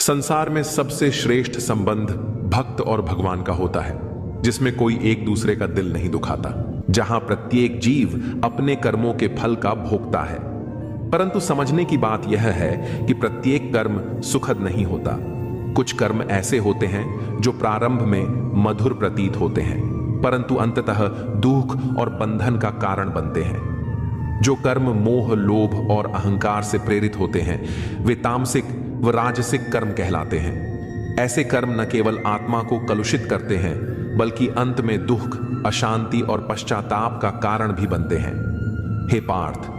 संसार में सबसे श्रेष्ठ संबंध भक्त और भगवान का होता है, जिसमें कोई एक दूसरे का दिल नहीं दुखाता, जहां प्रत्येक जीव अपने कर्मों के फल का भोगता है। परंतु समझने की बात यह है कि प्रत्येक कर्म सुखद नहीं होता। कुछ कर्म ऐसे होते हैं जो प्रारंभ में मधुर प्रतीत होते हैं, परंतु अंततः दुख और बंधन का कारण बनते हैं। जो कर्म मोह, लोभ और अहंकार से प्रेरित होते हैं, वे तामसिक व राजसिक कर्म कहलाते हैं। ऐसे कर्म न केवल आत्मा को कलुषित करते हैं, बल्कि अंत में दुख, अशांति और पश्चाताप का कारण भी बनते हैं। हे पार्थ,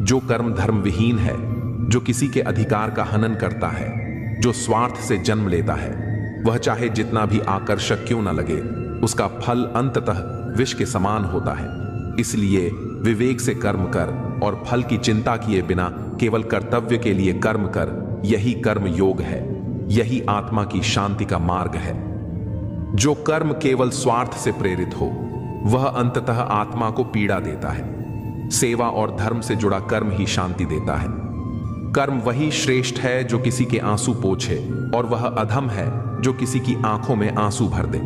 जो कर्म धर्म विहीन है, जो किसी के अधिकार का हनन करता है, जो स्वार्थ से जन्म लेता है, वह चाहे जितना भी आकर्षक क्यों न लगे, उसका फल अंततः विष के समान होता है। इसलिए विवेक से कर्म कर और फल की चिंता किए बिना केवल कर्तव्य के लिए कर्म कर। यही कर्म योग है, यही आत्मा की शांति का मार्ग है। जो कर्म केवल स्वार्थ से प्रेरित हो, वह अंततः आत्मा को पीड़ा देता है। सेवा और धर्म से जुड़ा कर्म ही शांति देता है। कर्म वही श्रेष्ठ है जो किसी के आंसू पोंछे, और वह अधम है जो किसी की आंखों में आंसू भर दे।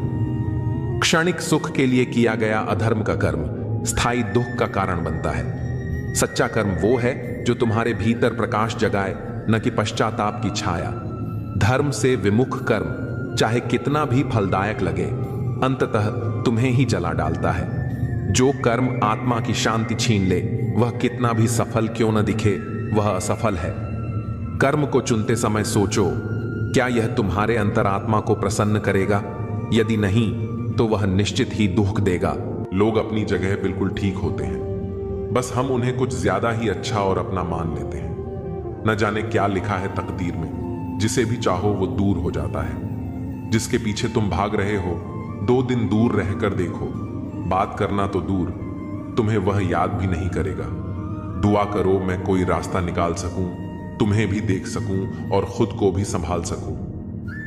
क्षणिक सुख के लिए किया गया अधर्म का कर्म स्थायी दुख का कारण बनता है। सच्चा कर्म वो है जो तुम्हारे भीतर प्रकाश जगाए, न कि पश्चाताप की छाया। धर्म से विमुख कर्म चाहे कितना भी फलदायक लगे, अंततः तुम्हें ही जला डालता है। जो कर्म आत्मा की शांति छीन ले, वह कितना भी सफल क्यों न दिखे, वह असफल है। कर्म को चुनते समय सोचो, क्या यह तुम्हारे अंतरात्मा को प्रसन्न करेगा? यदि नहीं, तो वह निश्चित ही दुख देगा। लोग अपनी जगह बिल्कुल ठीक होते हैं, बस हम उन्हें कुछ ज्यादा ही अच्छा और अपना मान लेते हैं। न जाने क्या लिखा है तकदीर में, जिसे भी चाहो वो दूर हो जाता है। जिसके पीछे तुम भाग रहे हो, 2 दिन दूर रहकर देखो, बात करना तो दूर, तुम्हें वह याद भी नहीं करेगा। दुआ करो मैं कोई रास्ता निकाल सकूं, तुम्हें भी देख सकूं और खुद को भी संभाल सकूं।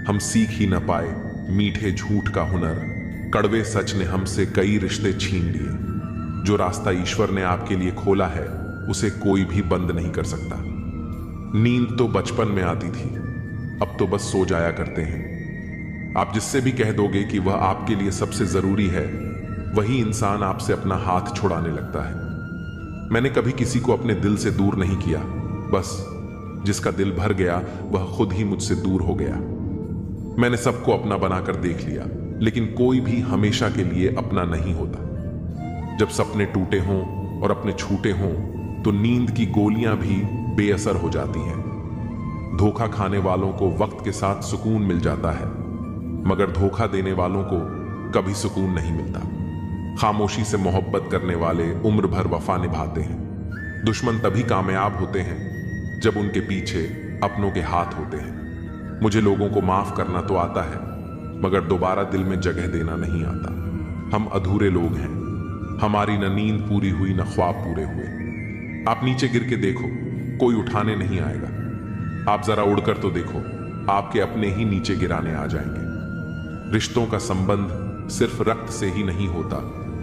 हम सीख ही न पाए मीठे झूठ का हुनर, कड़वे सच ने हमसे कई रिश्ते छीन लिए। जो रास्ता ईश्वर ने आपके लिए खोला है, उसे कोई भी बंद नहीं कर सकता। नींद तो बचपन में आती थी, अब तो बस सो जाया करते हैं। आप जिससे भी कह दोगे कि वह आपके लिए सबसे जरूरी है, वही इंसान आपसे अपना हाथ छुड़ाने लगता है। मैंने कभी किसी को अपने दिल से दूर नहीं किया, बस जिसका दिल भर गया वह खुद ही मुझसे दूर हो गया। मैंने सबको अपना बनाकर देख लिया, लेकिन कोई भी हमेशा के लिए अपना नहीं होता। जब सपने टूटे हों और अपने छूटे हों, तो नींद की गोलियां भी बेअसर हो जाती हैं। धोखा खाने वालों को वक्त के साथ सुकून मिल जाता है, मगर धोखा देने वालों को कभी सुकून नहीं मिलता। खामोशी से मोहब्बत करने वाले उम्र भर वफा निभाते हैं। दुश्मन तभी कामयाब होते हैं जब उनके पीछे अपनों के हाथ होते हैं। मुझे लोगों को माफ करना तो आता है, मगर दोबारा दिल में जगह देना नहीं आता। हम अधूरे लोग हैं, हमारी न नींद पूरी हुई न ख्वाब पूरे हुए। आप नीचे गिर के देखो, कोई उठाने नहीं आएगा। आप जरा उड़कर तो देखो, आपके अपने ही नीचे गिराने आ जाएंगे। रिश्तों का संबंध सिर्फ रक्त से ही नहीं होता।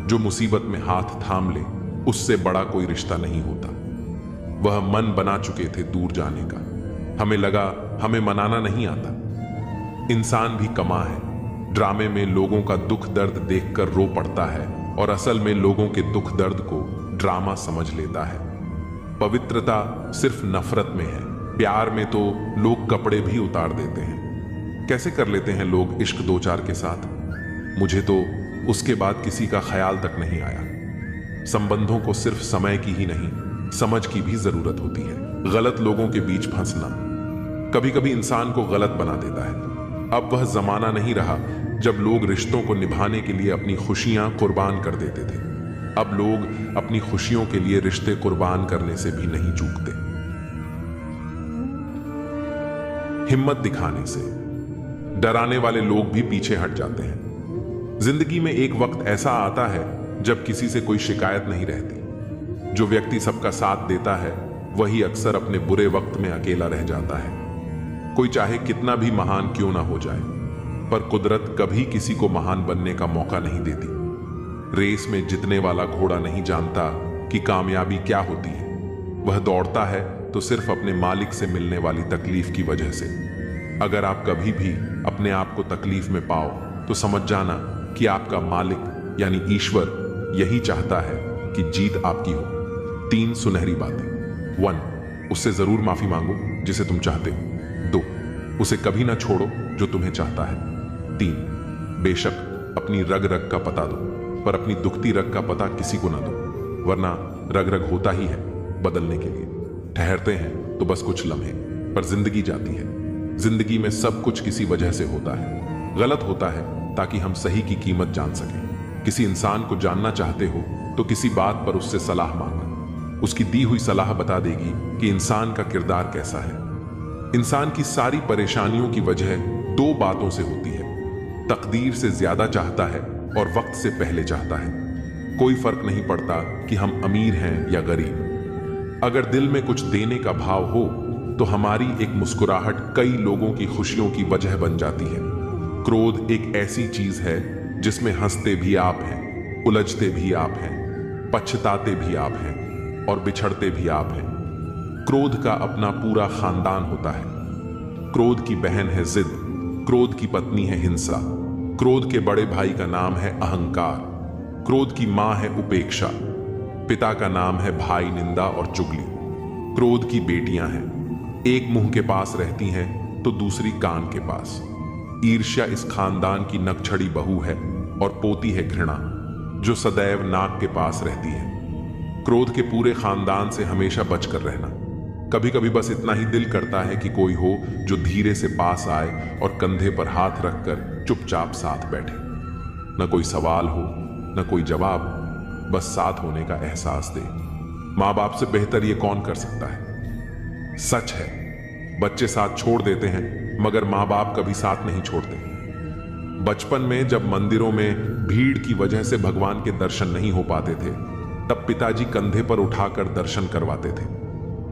जो मुसीबत में हाथ थाम ले, उससे बड़ा कोई रिश्ता नहीं होता। वह मन बना चुके थे दूर जाने का, हमें लगा हमें मनाना नहीं आता। इंसान भी कमा है, ड्रामे में लोगों का दुख दर्द देखकर रो पड़ता है, और असल में लोगों के दुख दर्द को ड्रामा समझ लेता है। पवित्रता सिर्फ नफरत में है, प्यार में तो लोग कपड़े भी उतार देते हैं। कैसे कर लेते हैं लोग इश्क 2-4 के साथ? मुझे तो उसके बाद किसी का ख्याल तक नहीं आया। संबंधों को सिर्फ समय की ही नहीं, समझ की भी जरूरत होती है। गलत लोगों के बीच फंसना कभी कभी इंसान को गलत बना देता है। अब वह जमाना नहीं रहा जब लोग रिश्तों को निभाने के लिए अपनी खुशियां कुर्बान कर देते थे। अब लोग अपनी खुशियों के लिए रिश्ते कुर्बान करने से भी नहीं चूकते। हिम्मत दिखाने से डराने वाले लोग भी पीछे हट जाते हैं। जिंदगी में एक वक्त ऐसा आता है जब किसी से कोई शिकायत नहीं रहती। जो व्यक्ति सबका साथ देता है, वही अक्सर अपने बुरे वक्त में अकेला रह जाता है। कोई चाहे कितना भी महान क्यों ना हो जाए, पर कुदरत कभी किसी को महान बनने का मौका नहीं देती। रेस में जीतने वाला घोड़ा नहीं जानता कि कामयाबी क्या होती है। वह दौड़ता है तो सिर्फ अपने मालिक से मिलने वाली तकलीफ की वजह से। अगर आप कभी भी अपने आप को तकलीफ में पाओ तो समझ जाना कि आपका मालिक यानी ईश्वर यही चाहता है कि जीत आपकी हो। 3 सुनहरी बातें। 1, उससे जरूर माफी मांगो जिसे तुम चाहते हो। 2, उसे कभी ना छोड़ो जो तुम्हें चाहता है। 3, बेशक अपनी रग रग का पता दो, पर अपनी दुखती रग का पता किसी को ना दो, वरना रग रग होता ही है बदलने के लिए। ठहरते हैं तो बस कुछ लम्हे, पर जिंदगी जाती है। जिंदगी में सब कुछ किसी वजह से होता है। गलत होता है ताकि हम सही की कीमत जान सकें। किसी इंसान को जानना चाहते हो तो किसी बात पर उससे सलाह मांगना। उसकी दी हुई सलाह बता देगी कि इंसान का किरदार कैसा है। इंसान की सारी परेशानियों की वजह 2 बातों से होती है। तकदीर से ज्यादा चाहता है और वक्त से पहले चाहता है। कोई फर्क नहीं पड़ता कि हम अमीर हैं या गरीब। अगर दिल में कुछ देने का भाव हो तो हमारी एक मुस्कुराहट कई लोगों की खुशियों की वजह बन जाती है। क्रोध एक ऐसी चीज है जिसमें हंसते भी आप हैं, उलझते भी आप हैं, पछताते भी आप हैं और बिछड़ते भी आप हैं। क्रोध का अपना पूरा खानदान होता है। क्रोध की बहन है जिद, क्रोध की पत्नी है हिंसा, क्रोध के बड़े भाई का नाम है अहंकार, क्रोध की मां है उपेक्षा, पिता का नाम है भाई निंदा और चुगली। क्रोध की बेटियां हैं, एक मुंह के पास रहती हैं तो दूसरी कान के पास। ईर्ष्या इस खानदान की नकछड़ी बहू है और पोती है घृणा, जो सदैव नाक के पास रहती है। क्रोध के पूरे खानदान से हमेशा बचकर रहना। कभी कभी बस इतना ही दिल करता है कि कोई हो जो धीरे से पास आए और कंधे पर हाथ रखकर चुपचाप साथ बैठे। न कोई सवाल हो न कोई जवाब, बस साथ होने का एहसास दे। माँ बाप से बेहतर ये कौन कर सकता है। सच है, बच्चे साथ छोड़ देते हैं मगर माँ बाप कभी साथ नहीं छोड़ते। बचपन में जब मंदिरों में भीड़ की वजह से भगवान के दर्शन नहीं हो पाते थे, तब पिताजी कंधे पर उठाकर दर्शन करवाते थे।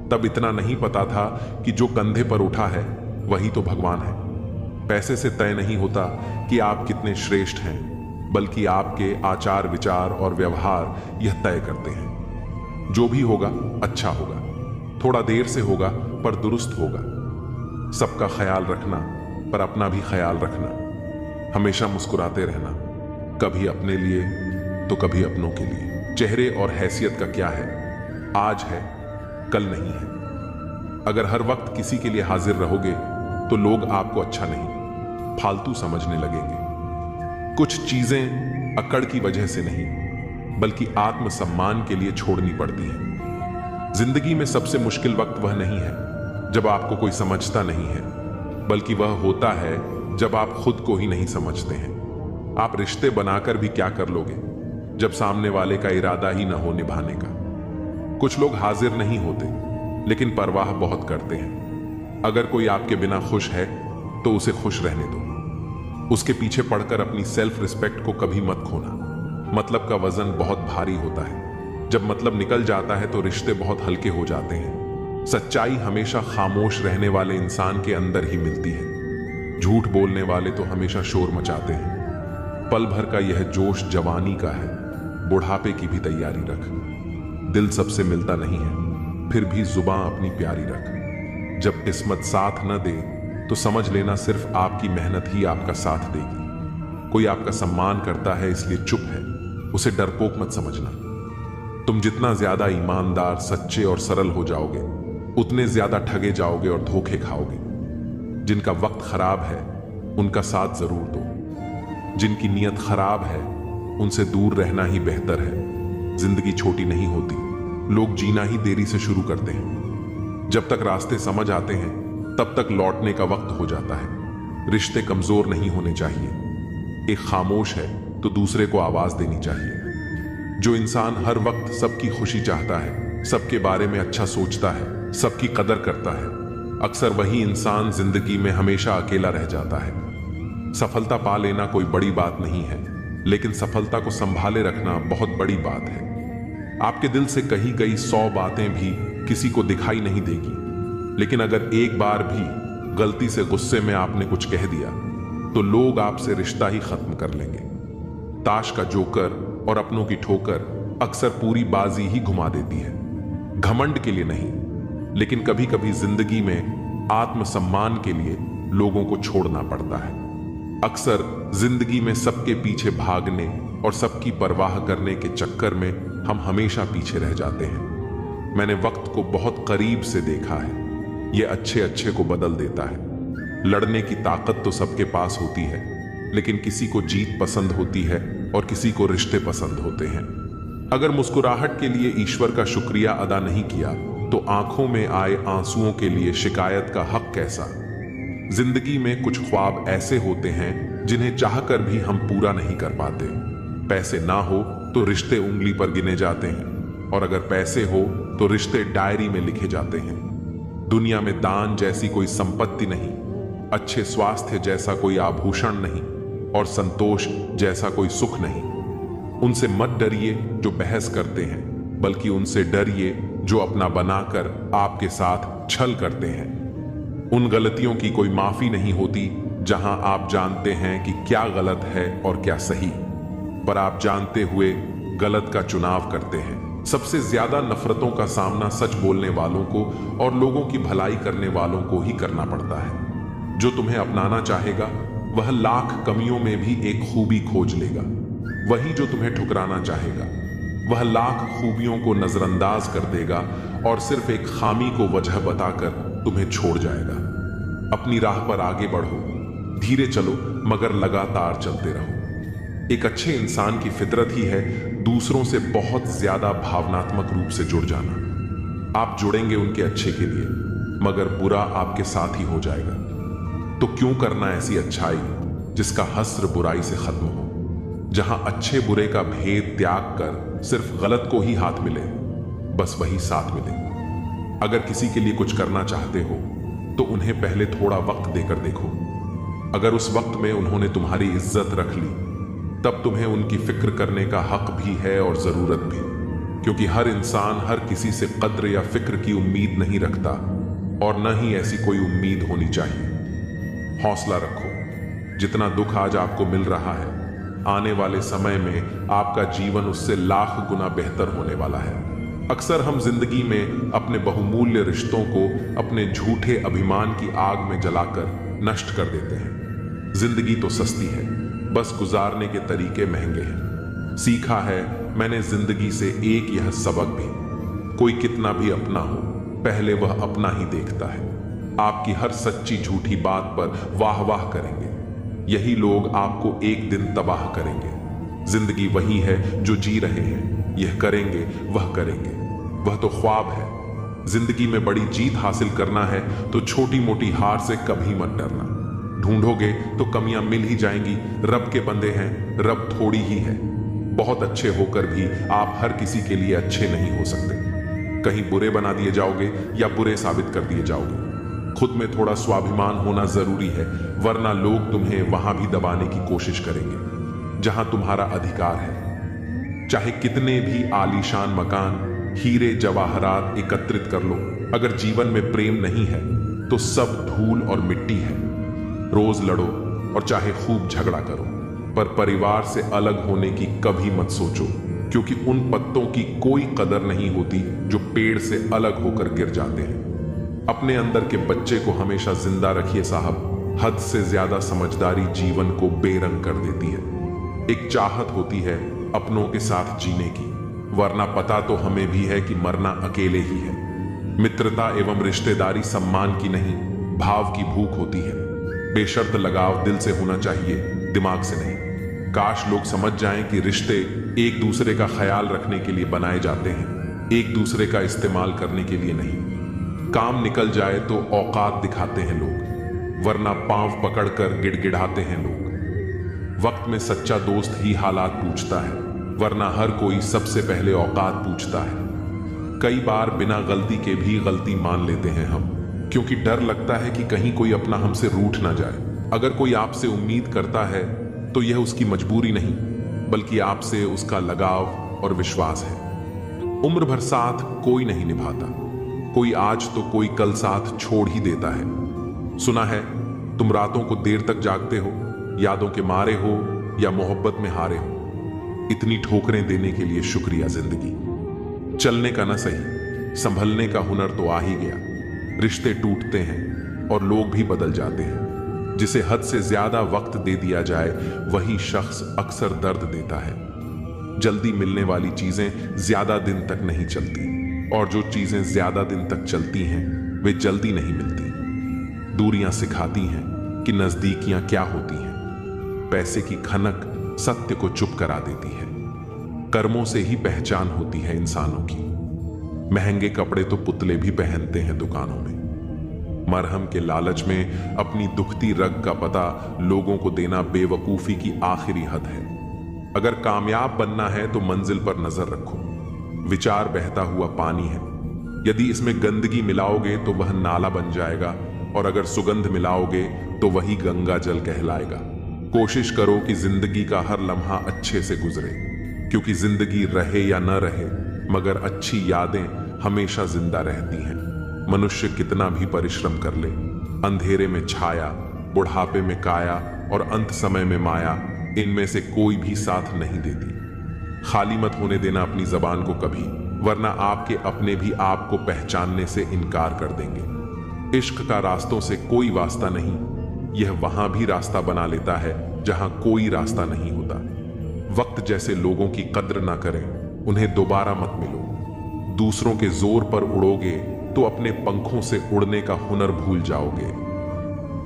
तब इतना नहीं पता था कि जो कंधे पर उठा है वही तो भगवान है। पैसे से तय नहीं होता कि आप कितने श्रेष्ठ हैं, बल्कि आपके आचार विचार और व्यवहार यह तय करते हैं। जो भी होगा अच्छा होगा, थोड़ा देर से होगा पर दुरुस्त होगा। सबका ख्याल रखना पर अपना भी ख्याल रखना। हमेशा मुस्कुराते रहना, कभी अपने लिए तो कभी अपनों के लिए। चेहरे और हैसियत का क्या है, आज है कल नहीं है। अगर हर वक्त किसी के लिए हाजिर रहोगे तो लोग आपको अच्छा नहीं, फालतू समझने लगेंगे। कुछ चीजें अकड़ की वजह से नहीं बल्कि आत्मसम्मान के लिए छोड़नी पड़ती हैं। जिंदगी में सबसे मुश्किल वक्त वह नहीं है जब आपको कोई समझता नहीं है, बल्कि वह होता है जब आप खुद को ही नहीं समझते हैं। आप रिश्ते बनाकर भी क्या कर लोगे जब सामने वाले का इरादा ही न हो निभाने का। कुछ लोग हाजिर नहीं होते लेकिन परवाह बहुत करते हैं। अगर कोई आपके बिना खुश है तो उसे खुश रहने दो। उसके पीछे पड़कर अपनी सेल्फ रिस्पेक्ट को कभी मत खोना। मतलब का वजन बहुत भारी होता है। जब मतलब निकल जाता है तो रिश्ते बहुत हल्के हो जाते हैं। सच्चाई हमेशा खामोश रहने वाले इंसान के अंदर ही मिलती है। झूठ बोलने वाले तो हमेशा शोर मचाते हैं। पल भर का यह जोश जवानी का है, बुढ़ापे की भी तैयारी रख। दिल सबसे मिलता नहीं है, फिर भी जुबां अपनी प्यारी रख। जब किस्मत साथ न दे तो समझ लेना सिर्फ आपकी मेहनत ही आपका साथ देगी। कोई आपका सम्मान करता है इसलिए चुप है, उसे डरपोक मत समझना। तुम जितना ज्यादा ईमानदार, सच्चे और सरल हो जाओगे, उतने ज्यादा ठगे जाओगे और धोखे खाओगे। जिनका वक्त खराब है उनका साथ जरूर दो। जिनकी नीयत खराब है उनसे दूर रहना ही बेहतर है। जिंदगी छोटी नहीं होती, लोग जीना ही देरी से शुरू करते हैं। जब तक रास्ते समझ आते हैं तब तक लौटने का वक्त हो जाता है। रिश्ते कमजोर नहीं होने चाहिए। एक खामोश है तो दूसरे को आवाज देनी चाहिए। जो इंसान हर वक्त सबकी खुशी चाहता है, सबके बारे में अच्छा सोचता है, सबकी कदर करता है, अक्सर वही इंसान जिंदगी में हमेशा अकेला रह जाता है। सफलता पा लेना कोई बड़ी बात नहीं है, लेकिन सफलता को संभाले रखना बहुत बड़ी बात है। आपके दिल से कही गई 100 बातें भी किसी को दिखाई नहीं देगी, लेकिन अगर एक बार भी गलती से गुस्से में आपने कुछ कह दिया तो लोग आपसे रिश्ता ही खत्म कर लेंगे। ताश का जोकर और अपनों की ठोकर अक्सर पूरी बाजी ही घुमा देती है। घमंड के लिए नहीं, लेकिन कभी कभी जिंदगी में आत्मसम्मान के लिए लोगों को छोड़ना पड़ता है। अक्सर जिंदगी में सबके पीछे भागने और सबकी परवाह करने के चक्कर में हम हमेशा पीछे रह जाते हैं। मैंने वक्त को बहुत करीब से देखा है। ये अच्छे अच्छे को बदल देता है। लड़ने की ताकत तो सबके पास होती है, लेकिन किसी को जीत पसंद होती है और किसी को रिश्ते पसंद होते हैं। अगर मुस्कुराहट के लिए ईश्वर का शुक्रिया अदा नहीं किया तो आंखों में आए आंसुओं के लिए शिकायत का हक कैसा। जिंदगी में कुछ ख्वाब ऐसे होते हैं जिन्हें चाहकर भी हम पूरा नहीं कर पाते। पैसे ना हो तो रिश्ते उंगली पर गिने जाते हैं, और अगर पैसे हो तो रिश्ते डायरी में लिखे जाते हैं। दुनिया में दान जैसी कोई संपत्ति नहीं, अच्छे स्वास्थ्य जैसा कोई आभूषण नहीं, और संतोष जैसा कोई सुख नहीं। उनसे मत डरिए जो बहस करते हैं, बल्कि उनसे डरिए जो अपना बनाकर आपके साथ छल करते हैं। उन गलतियों की कोई माफी नहीं होती जहां आप जानते हैं कि क्या गलत है और क्या सही, पर आप जानते हुए गलत का चुनाव करते हैं। सबसे ज्यादा नफरतों का सामना सच बोलने वालों को और लोगों की भलाई करने वालों को ही करना पड़ता है। जो तुम्हें अपनाना चाहेगा वह लाख कमियों में भी एक खूबी खोज लेगा। वही जो तुम्हें ठुकराना चाहेगा वह लाख खूबियों को नजरअंदाज कर देगा और सिर्फ एक खामी को वजह बताकर तुम्हें छोड़ जाएगा। अपनी राह पर आगे बढ़ो, धीरे चलो मगर लगातार चलते रहो। एक अच्छे इंसान की फितरत ही है दूसरों से बहुत ज्यादा भावनात्मक रूप से जुड़ जाना। आप जुड़ेंगे उनके अच्छे के लिए, मगर बुरा आपके साथ ही हो जाएगा। तो क्यों करना ऐसी अच्छाई जिसका हस्र बुराई से खत्म हो, जहां अच्छे बुरे का भेद त्याग कर सिर्फ गलत को ही हाथ मिले, बस वही साथ मिले। अगर किसी के लिए कुछ करना चाहते हो तो उन्हें पहले थोड़ा वक्त देकर देखो। अगर उस वक्त में उन्होंने तुम्हारी इज्जत रख ली, तब तुम्हें उनकी फिक्र करने का हक भी है और जरूरत भी, क्योंकि हर इंसान हर किसी से कद्र या फिक्र की उम्मीद नहीं रखता, और न ही ऐसी कोई उम्मीद होनी चाहिए। हौसला रखो। जितना दुख आज आपको मिल रहा है, आने वाले समय में आपका जीवन उससे लाख गुना बेहतर होने वाला है। अक्सर हम जिंदगी में अपने बहुमूल्य रिश्तों को अपने झूठे अभिमान की आग में जलाकर नष्ट कर देते हैं। जिंदगी तो सस्ती है, बस गुजारने के तरीके महंगे हैं। सीखा है मैंने जिंदगी से एक यह सबक भी, कोई कितना भी अपना हो, पहले वह अपना ही देखता है। आपकी हर सच्ची झूठी बात पर वाह वाह करेंगे, यही लोग आपको एक दिन तबाह करेंगे। जिंदगी वही है जो जी रहे हैं, यह करेंगे वह करेंगे, वह तो ख्वाब है। जिंदगी में बड़ी जीत हासिल करना है तो छोटी मोटी हार से कभी मत डरना। ढूंढोगे तो कमियां मिल ही जाएंगी। रब के बंदे हैं, रब थोड़ी ही है। बहुत अच्छे होकर भी आप हर किसी के लिए अच्छे नहीं हो सकते। कहीं बुरे बना दिए जाओगे या बुरे साबित कर दिए जाओगे। खुद में थोड़ा स्वाभिमान होना जरूरी है, वरना लोग तुम्हें वहां भी दबाने की कोशिश करेंगे जहां तुम्हारा अधिकार है। चाहे कितने भी आलीशान मकान, हीरे जवाहरात एकत्रित कर लो, अगर जीवन में प्रेम नहीं है तो सब धूल और मिट्टी है। रोज लड़ो और चाहे खूब झगड़ा करो, पर परिवार से अलग होने की कभी मत सोचो, क्योंकि उन पत्तों की कोई कदर नहीं होती जो पेड़ से अलग होकर गिर जाते हैं। अपने अंदर के बच्चे को हमेशा जिंदा रखिए साहब। हद से ज्यादा समझदारी जीवन को बेरंग कर देती है। एक चाहत होती है अपनों के साथ जीने की, वरना पता तो हमें भी है कि मरना अकेले ही है। मित्रता एवं रिश्तेदारी सम्मान की नहीं, भाव की भूख होती है। बेशर्त लगाव दिल से होना चाहिए, दिमाग से नहीं। काश लोग समझ जाएं कि रिश्ते एक दूसरे का ख्याल रखने के लिए बनाए जाते हैं, एक दूसरे का इस्तेमाल करने के लिए नहीं। काम निकल जाए तो औकात दिखाते हैं लोग, वरना पांव पकड़कर गिड़गिड़ाते हैं लोग। वक्त में सच्चा दोस्त ही हालात पूछता है, वरना हर कोई सबसे पहले औकात पूछता है। कई बार बिना गलती के भी गलती मान लेते हैं हम, क्योंकि डर लगता है कि कहीं कोई अपना हमसे रूठ ना जाए। अगर कोई आपसे उम्मीद करता है तो यह उसकी मजबूरी नहीं, बल्कि आपसे उसका लगाव और विश्वास है। उम्र भर साथ कोई नहीं निभाता, कोई आज तो कोई कल साथ छोड़ ही देता है। सुना है तुम रातों को देर तक जागते हो, यादों के मारे हो या मोहब्बत में हारे हो। इतनी ठोकरें देने के लिए शुक्रिया जिंदगी। चलने का ना सही, संभलने का हुनर तो आ ही गया। रिश्ते टूटते हैं और लोग भी बदल जाते हैं, जिसे हद से ज्यादा वक्त दे दिया जाए वही शख्स अक्सर दर्द देता है। जल्दी मिलने वाली चीजें ज्यादा दिन तक नहीं चलती और जो चीजें ज्यादा दिन तक चलती हैं वे जल्दी नहीं मिलती। दूरियां सिखाती हैं कि नजदीकियां क्या होती हैं। पैसे की खनक सत्य को चुप करा देती है। कर्मों से ही पहचान होती है इंसानों की। महंगे कपड़े तो पुतले भी पहनते हैं दुकानों में। मरहम के लालच में अपनी दुखती रग का पता लोगों को देना बेवकूफी की आखिरी हद है। अगर कामयाब बनना है तो मंजिल पर नजर रखो। विचार बहता हुआ पानी है, यदि इसमें गंदगी मिलाओगे तो वह नाला बन जाएगा और अगर सुगंध मिलाओगे तो वही गंगा जल कहलाएगा। कोशिश करो कि जिंदगी का हर लम्हा अच्छे से गुजरे, क्योंकि जिंदगी रहे या न रहे मगर अच्छी यादें हमेशा जिंदा रहती हैं। मनुष्य कितना भी परिश्रम कर ले, अंधेरे में छाया, बुढ़ापे में काया और अंत समय में माया, इनमें से कोई भी साथ नहीं देती। खाली मत होने देना अपनी जबान को कभी, वरना आपके अपने भी आपको पहचानने से इनकार कर देंगे। इश्क का रास्तों से कोई वास्ता नहीं, यह वहां भी रास्ता बना लेता है जहां कोई रास्ता नहीं होता। वक्त जैसे लोगों की कद्र ना करें, उन्हें दोबारा मत मिलो। दूसरों के जोर पर उड़ोगे तो अपने पंखों से उड़ने का हुनर भूल जाओगे।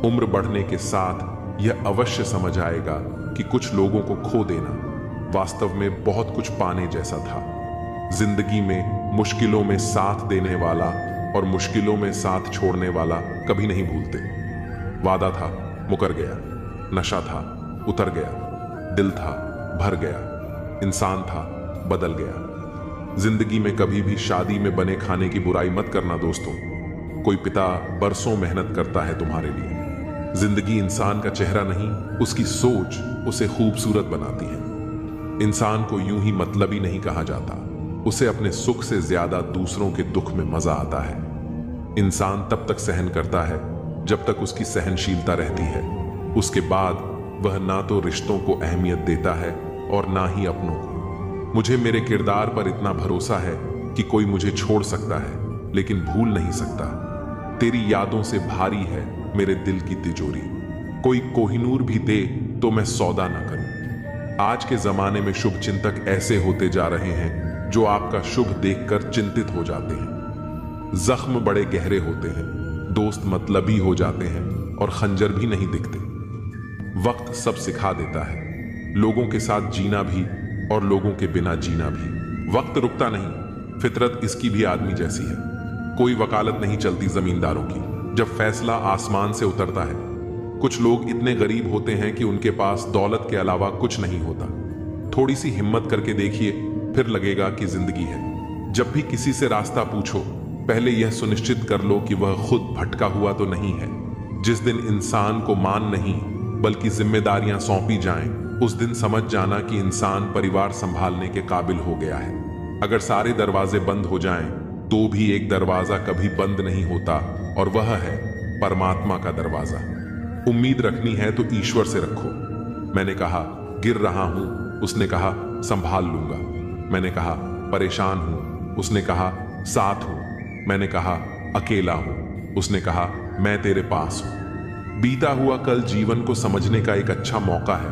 उम्र बढ़ने के साथ यह अवश्य समझ आएगा कि कुछ लोगों को खो देना वास्तव में बहुत कुछ पाने जैसा था। जिंदगी में मुश्किलों में साथ देने वाला और मुश्किलों में साथ छोड़ने वाला कभी नहीं भूलते। वादा था, मुकर गया। नशा था, उतर गया। दिल था, भर गया। इंसान था, बदल गया। जिंदगी में कभी भी शादी में बने खाने की बुराई मत करना दोस्तों। कोई पिता बरसों मेहनत करता है तुम्हारे लिए। जिंदगी इंसान का चेहरा नहीं, उसकी सोच उसे खूबसूरत बनाती है। इंसान को यूं ही मतलबी नहीं कहा जाता, उसे अपने सुख से ज्यादा दूसरों के दुख में मजा आता है। इंसान तब तक सहन करता है जब तक उसकी सहनशीलता रहती है। उसके बाद वह ना तो रिश्तों को अहमियत देता है और ना ही अपनों को। मुझे मेरे किरदार पर इतना भरोसा है कि कोई मुझे छोड़ सकता है लेकिन भूल नहीं सकता। तेरी यादों से भारी है मेरे दिल की तिजोरी। कोई कोहिनूर भी दे तो मैं सौदा ना करूं। आज के जमाने में शुभ चिंतक ऐसे होते जा रहे हैं जो आपका शुभ देखकर चिंतित हो जाते हैं। जख्म बड़े गहरे होते हैं, दोस्त मतलबी हो जाते हैं और खंजर भी नहीं दिखते। वक्त सब सिखा देता है, लोगों के साथ जीना भी और लोगों के बिना जीना भी। वक्त रुकता नहीं, फितरत इसकी भी आदमी जैसी है। कोई वकालत नहीं चलती जमींदारों की जब फैसला आसमान से उतरता है। कुछ लोग इतने गरीब होते हैं कि उनके पास दौलत के अलावा कुछ नहीं होता। थोड़ी सी हिम्मत करके देखिए, फिर लगेगा कि जिंदगी है। जब भी किसी से रास्ता पूछो, पहले यह सुनिश्चित कर लो कि वह खुद भटका हुआ तो नहीं है। जिस दिन इंसान को मान नहीं बल्कि जिम्मेदारियां सौंपी जाएं, उस दिन समझ जाना कि इंसान परिवार संभालने के काबिल हो गया है। अगर सारे दरवाजे बंद हो जाएं, तो भी एक दरवाजा कभी बंद नहीं होता और वह है परमात्मा का दरवाजा। उम्मीद रखनी है तो ईश्वर से रखो। मैंने कहा गिर रहा हूं, उसने कहा संभाल लूंगा। मैंने कहा परेशान हूं, उसने कहा साथ हूं। मैंने कहा अकेला हूं, उसने कहा मैं तेरे पास हूं। बीता हुआ कल जीवन को समझने का एक अच्छा मौका है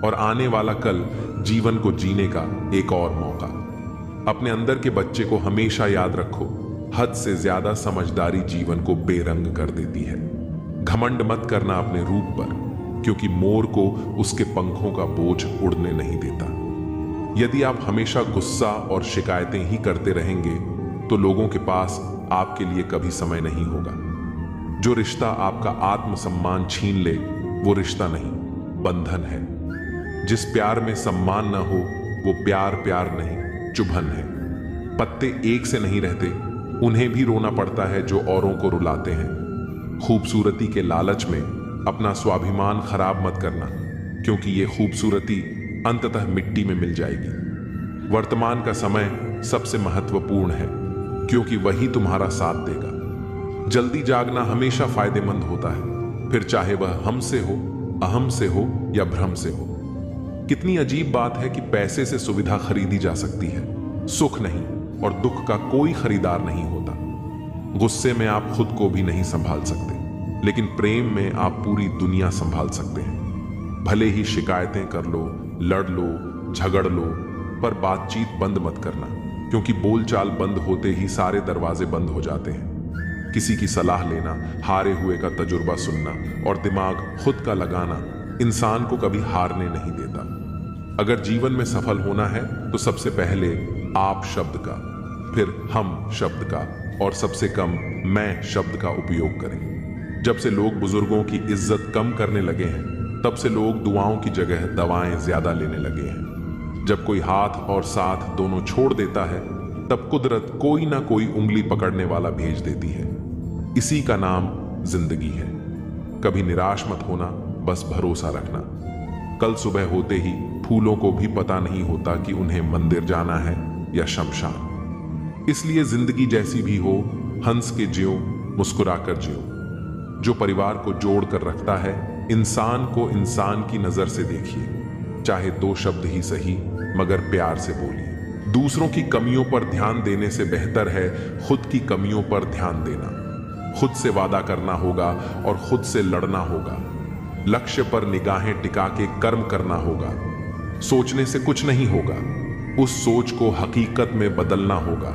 और आने वाला कल जीवन को जीने का एक और मौका। अपने अंदर के बच्चे को हमेशा याद रखो, हद से ज्यादा समझदारी जीवन को बेरंग कर देती है। घमंड मत करना अपने रूप पर, क्योंकि मोर को उसके पंखों का बोझ उड़ने नहीं देता। यदि आप हमेशा गुस्सा और शिकायतें ही करते रहेंगे तो लोगों के पास आपके लिए कभी समय नहीं होगा। जो रिश्ता आपका आत्मसम्मान छीन ले वो रिश्ता नहीं, बंधन है। जिस प्यार में सम्मान न हो वो प्यार प्यार नहीं, चुभन है। पत्ते एक से नहीं रहते, उन्हें भी रोना पड़ता है जो औरों को रुलाते हैं। खूबसूरती के लालच में अपना स्वाभिमान खराब मत करना, क्योंकि ये खूबसूरती अंततः मिट्टी में मिल जाएगी। वर्तमान का समय सबसे महत्वपूर्ण है, क्योंकि वही तुम्हारा साथ देगा। जल्दी जागना हमेशा फायदेमंद होता है, फिर चाहे वह हमसे हो, अहम से हो या भ्रम से हो। कितनी अजीब बात है कि पैसे से सुविधा खरीदी जा सकती है, सुख नहीं, और दुख का कोई खरीदार नहीं होता। गुस्से में आप खुद को भी नहीं संभाल सकते। लेकिन प्रेम में आप पूरी दुनिया संभाल सकते हैं। भले ही शिकायतें कर लो, लड़ लो, झगड़ लो, पर बातचीत बंद मत करना, क्योंकि बोलचाल बंद होते ही सारे दरवाजे बंद हो जाते हैं। किसी की सलाह लेना, हारे हुए का तजुर्बा सुनना और दिमाग खुद का लगाना इंसान को कभी हारने नहीं देता। अगर जीवन में सफल होना है तो सबसे पहले आप शब्द का, फिर हम शब्द का और सबसे कम मैं शब्द का उपयोग करें। जब से लोग बुजुर्गों की इज्जत कम करने लगे हैं, तब से लोग दुआओं की जगह दवाएं ज्यादा लेने लगे हैं। जब कोई हाथ और साथ दोनों छोड़ देता है, तब कुदरत कोई ना कोई उंगली पकड़ने वाला भेज देती है। इसी का नाम जिंदगी है। कभी निराश मत होना, बस भरोसा रखना। कल सुबह होते ही फूलों को भी पता नहीं होता कि उन्हें मंदिर जाना है या शमशान। इसलिए जिंदगी जैसी भी हो, हंस के जियो, मुस्कुराकर जियो। जो परिवार को जोड़ कर रखता है, इंसान को इंसान की नजर से देखिए। चाहे 2 शब्द ही सही, मगर प्यार से बोलिए। दूसरों की कमियों पर ध्यान देने से बेहतर है खुद की कमियों पर ध्यान देना। खुद से वादा करना होगा और खुद से लड़ना होगा। लक्ष्य पर निगाहें टिका के कर्म करना होगा। सोचने से कुछ नहीं होगा, उस सोच को हकीकत में बदलना होगा।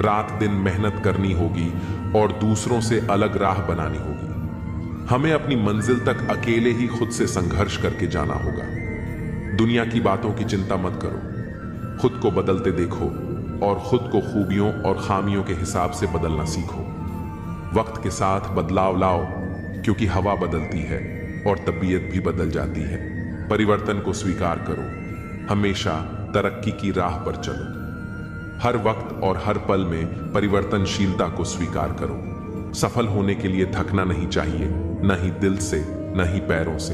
रात दिन मेहनत करनी होगी और दूसरों से अलग राह बनानी होगी। हमें अपनी मंजिल तक अकेले ही खुद से संघर्ष करके जाना होगा। दुनिया की बातों की चिंता मत करो, खुद को बदलते देखो और खुद को खूबियों और खामियों के हिसाब से बदलना सीखो। वक्त के साथ बदलाव लाओ, क्योंकि हवा बदलती है और तबीयत भी बदल जाती है। परिवर्तन को स्वीकार करो, हमेशा तरक्की की राह पर चलो। हर वक्त और हर पल में परिवर्तनशीलता को स्वीकार करो। सफल होने के लिए थकना नहीं चाहिए, न ही दिल से न ही पैरों से।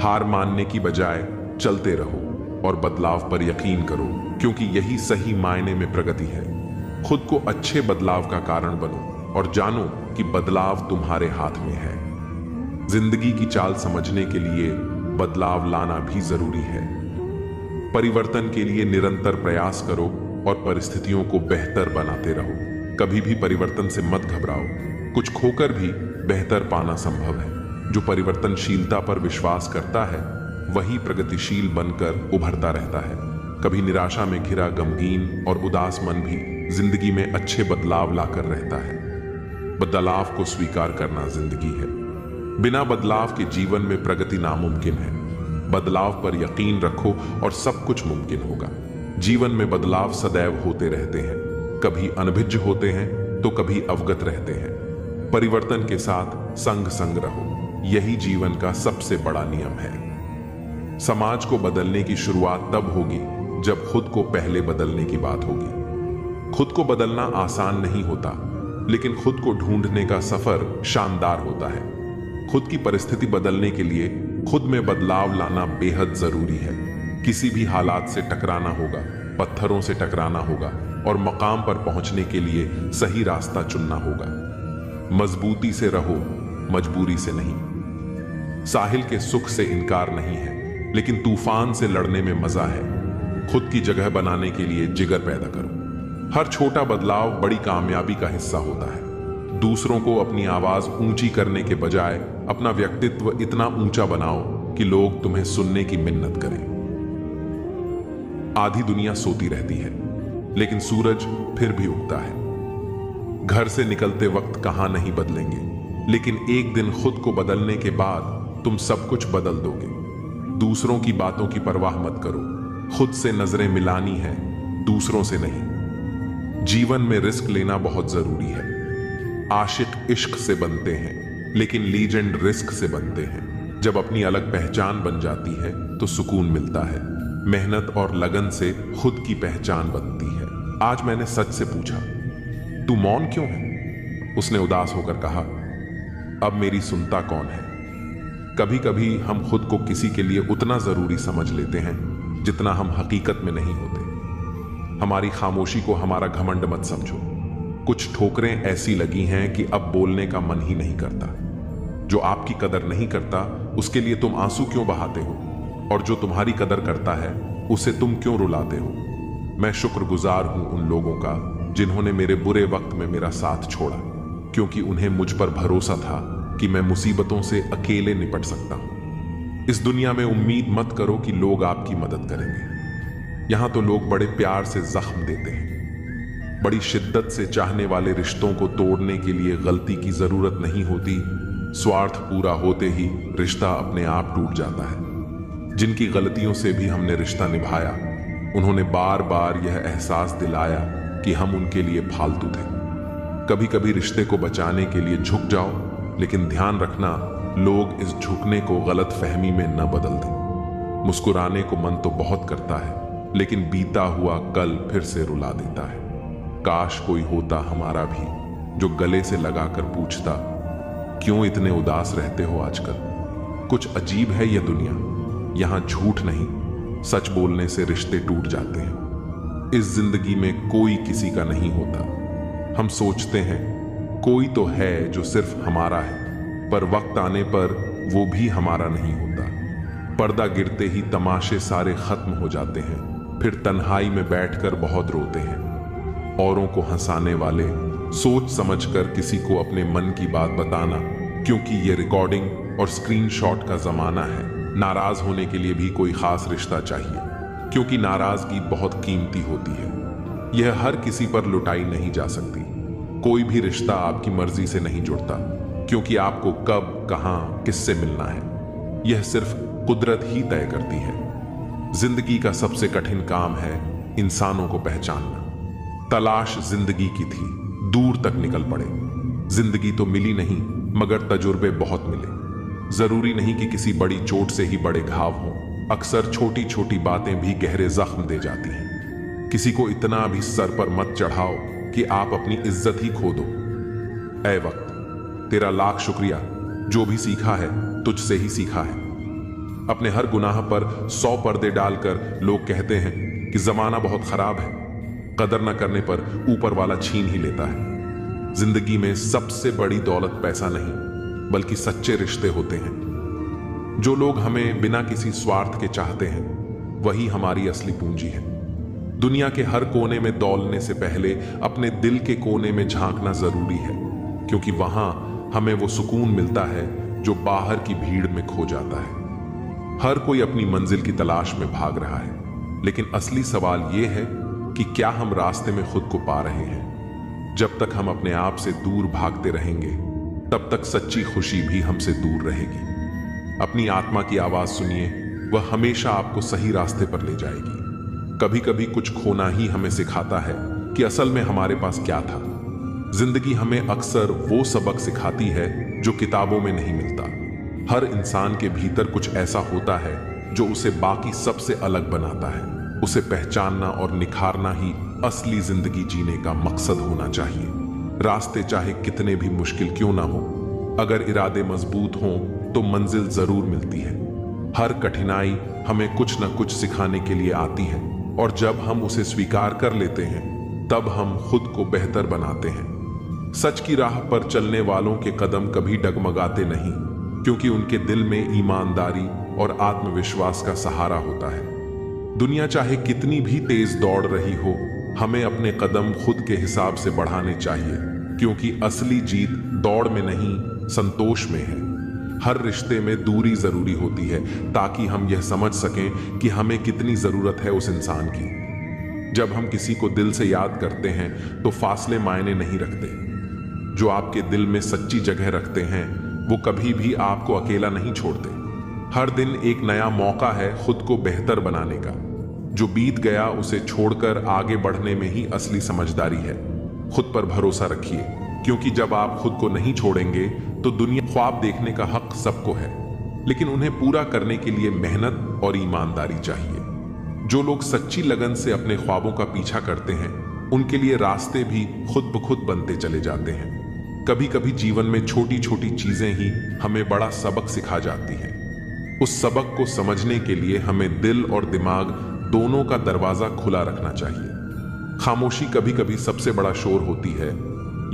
हार मानने की बजाय चलते रहो और बदलाव पर यकीन करो, क्योंकि यही सही मायने में प्रगति है। खुद को अच्छे बदलाव का कारण बनो और जानो कि बदलाव तुम्हारे हाथ में है। जिंदगी की चाल समझने के लिए बदलाव लाना भी जरूरी है। परिवर्तन के लिए निरंतर प्रयास करो और परिस्थितियों को बेहतर बनाते रहो। कभी भी परिवर्तन से मत घबराओ। कुछ खोकर भी बेहतर पाना संभव है। जो परिवर्तनशीलता पर विश्वास करता है, वही प्रगतिशील बनकर उभरता रहता है। कभी निराशा में घिरा गमगीन और उदास मन भी जिंदगी में अच्छे बदलाव लाकर रहता है। बदलाव को स्वीकार करना जिंदगी है। बिना बदलाव के जीवन में प्रगति नामुमकिन है। बदलाव पर यकीन रखो और सब कुछ मुमकिन होगा। जीवन में बदलाव सदैव होते रहते हैं। कभी अनभिज्ञ होते हैं तो कभी अवगत रहते हैं। परिवर्तन के साथ संग संग रहो, यही जीवन का सबसे बड़ा नियम है। समाज को बदलने की शुरुआत तब होगी जब खुद को पहले बदलने की बात होगी। खुद को बदलना आसान नहीं होता, लेकिन खुद को ढूंढने का सफर शानदार होता है। खुद की परिस्थिति बदलने के लिए खुद में बदलाव लाना बेहद जरूरी है। किसी भी हालात से टकराना होगा, पत्थरों से टकराना होगा और मकाम पर पहुंचने के लिए सही रास्ता चुनना होगा। मजबूती से रहो, मजबूरी से नहीं। साहिल के सुख से इनकार नहीं है, लेकिन तूफान से लड़ने में मजा है। खुद की जगह बनाने के लिए जिगर पैदा करो। हर छोटा बदलाव बड़ी कामयाबी का हिस्सा होता है। दूसरों को अपनी आवाज ऊंची करने के बजाय अपना व्यक्तित्व इतना ऊंचा बनाओ कि लोग तुम्हें सुनने की मिन्नत करें। आधी दुनिया सोती रहती है, लेकिन सूरज फिर भी उगता है। घर से निकलते वक्त कहां नहीं बदलेंगे, लेकिन एक दिन खुद को बदलने के बाद तुम सब कुछ बदल दोगे। दूसरों की बातों की परवाह मत करो। खुद से नजरें मिलानी है, दूसरों से नहीं। जीवन में रिस्क लेना बहुत जरूरी है। आशिक इश्क से बनते हैं, लेकिन लीजेंड रिस्क से बनते हैं। जब अपनी अलग पहचान बन जाती है तो सुकून मिलता है। मेहनत और लगन से खुद की पहचान बनती है। आज मैंने सच से पूछा, तू मौन क्यों है? उसने उदास होकर कहा, अब मेरी सुनता कौन है? कभी कभी हम खुद को किसी के लिए उतना जरूरी समझ लेते हैं जितना हम हकीकत में नहीं होते। हमारी खामोशी को हमारा घमंड मत समझो। कुछ ठोकरें ऐसी लगी हैं कि अब बोलने का मन ही नहीं करता। जो आपकी कदर नहीं करता, उसके लिए तुम आंसू क्यों बहाते हो? और जो तुम्हारी कदर करता है, उसे तुम क्यों रुलाते हो? मैं शुक्रगुजार हूं उन लोगों का जिन्होंने मेरे बुरे वक्त में मेरा साथ छोड़ा, क्योंकि उन्हें मुझ पर भरोसा था कि मैं मुसीबतों से अकेले निपट सकता हूं। इस दुनिया में उम्मीद मत करो कि लोग आपकी मदद करेंगे। यहां तो लोग बड़े प्यार से जख्म देते हैं। बड़ी शिद्दत से चाहने वाले रिश्तों को तोड़ने के लिए गलती की जरूरत नहीं होती। स्वार्थ पूरा होते ही रिश्ता अपने आप टूट जाता है। जिनकी गलतियों से भी हमने रिश्ता निभाया, उन्होंने बार बार यह एहसास दिलाया कि हम उनके लिए फालतू थे। कभी कभी रिश्ते को बचाने के लिए झुक जाओ, लेकिन ध्यान रखना, लोग इस झुकने को गलत फहमी में न बदल दें। मुस्कुराने को मन तो बहुत करता है, लेकिन बीता हुआ कल फिर से रुला देता है। काश कोई होता हमारा भी, जो गले से लगाकर पूछता, क्यों इतने उदास रहते हो आजकल। कुछ अजीब है यह दुनिया, यहां झूठ नहीं, सच बोलने से रिश्ते टूट जाते हैं। इस जिंदगी में कोई किसी का नहीं होता। हम सोचते हैं कोई तो है जो सिर्फ हमारा है, पर वक्त आने पर वो भी हमारा नहीं होता। पर्दा गिरते ही तमाशे सारे खत्म हो जाते हैं, फिर तन्हाई में बैठकर बहुत रोते हैं। औरों को हंसाने वाले, सोच समझकर किसी को अपने मन की बात बताना, क्योंकि ये रिकॉर्डिंग और स्क्रीनशॉट का जमाना है। नाराज होने के लिए भी कोई खास रिश्ता चाहिए, क्योंकि नाराजगी बहुत कीमती होती है। यह हर किसी पर लुटाई नहीं जा सकती। कोई भी रिश्ता आपकी मर्जी से नहीं जुड़ता, क्योंकि आपको कब, कहां, किससे मिलना है, यह सिर्फ कुदरत ही तय करती है। जिंदगी का सबसे कठिन काम है इंसानों को पहचानना। तलाश जिंदगी की थी, दूर तक निकल पड़े। जिंदगी तो मिली नहीं, मगर तजुर्बे बहुत मिले। जरूरी नहीं कि किसी बड़ी चोट से ही बड़े घाव हों। अक्सर छोटी छोटी बातें भी गहरे जख्म दे जाती हैं। किसी को इतना भी सर पर मत चढ़ाओ कि आप अपनी इज्जत ही खो दो। ऐ वक्त, तेरा लाख शुक्रिया, जो भी सीखा है तुझसे ही सीखा है। अपने हर गुनाह पर 100 पर्दे डालकर लोग कहते हैं कि जमाना बहुत खराब है। कदर न करने पर ऊपर वाला छीन ही लेता है। जिंदगी में सबसे बड़ी दौलत पैसा नहीं, बल्कि सच्चे रिश्ते होते हैं। जो लोग हमें बिना किसी स्वार्थ के चाहते हैं, वही हमारी असली पूंजी है। दुनिया के हर कोने में दौलने से पहले अपने दिल के कोने में झांकना जरूरी है, क्योंकि वहां हमें वो सुकून मिलता है जो बाहर की भीड़ में खो जाता है। हर कोई अपनी मंजिल की तलाश में भाग रहा है, लेकिन असली सवाल यह है कि क्या हम रास्ते में खुद को पा रहे हैं। जब तक हम अपने आप से दूर भागते रहेंगे, तब तक सच्ची खुशी भी हमसे दूर रहेगी। अपनी आत्मा की आवाज सुनिए, वह हमेशा आपको सही रास्ते पर ले जाएगी। कभी कभी कुछ खोना ही हमें सिखाता है कि असल में हमारे पास क्या था। जिंदगी हमें अक्सर वो सबक सिखाती है जो किताबों में नहीं मिलता। हर इंसान के भीतर कुछ ऐसा होता है जो उसे बाकी सबसे अलग बनाता है। उसे पहचानना और निखारना ही असली जिंदगी जीने का मकसद होना चाहिए। रास्ते चाहे कितने भी मुश्किल क्यों ना हो, अगर इरादे मजबूत हों तो मंजिल जरूर मिलती है। हर कठिनाई हमें कुछ न कुछ सिखाने के लिए आती है, और जब हम उसे स्वीकार कर लेते हैं, तब हम खुद को बेहतर बनाते हैं। सच की राह पर चलने वालों के कदम कभी डगमगाते नहीं, क्योंकि उनके दिल में ईमानदारी और आत्मविश्वास का सहारा होता है। दुनिया चाहे कितनी भी तेज दौड़ रही हो, हमें अपने कदम खुद के हिसाब से बढ़ाने चाहिए, क्योंकि असली जीत दौड़ में नहीं, संतोष में है। हर रिश्ते में दूरी जरूरी होती है, ताकि हम यह समझ सकें कि हमें कितनी जरूरत है उस इंसान की। जब हम किसी को दिल से याद करते हैं तो फासले मायने नहीं रखते। जो आपके दिल में सच्ची जगह रखते हैं, वो कभी भी आपको अकेला नहीं छोड़ते। हर दिन एक नया मौका है खुद को बेहतर बनाने का। जो बीत गया उसे छोड़कर आगे बढ़ने में ही असली समझदारी है। खुद पर भरोसा रखिए, क्योंकि जब आप खुद को नहीं छोड़ेंगे तो दुनिया ख्वाब देखने का हक सबको है, लेकिन उन्हें पूरा करने के लिए मेहनत और ईमानदारी चाहिए। जो लोग सच्ची लगन से अपने ख्वाबों का पीछा करते हैं, उनके लिए रास्ते भी खुद ब खुद बनते चले जाते हैं। कभी कभी जीवन में छोटी छोटी चीजें ही हमें बड़ा सबक सिखा जाती हैं। उस सबक को समझने के लिए हमें दिल और दिमाग दोनों का दरवाजा खुला रखना चाहिए। खामोशी कभी कभी सबसे बड़ा शोर होती है।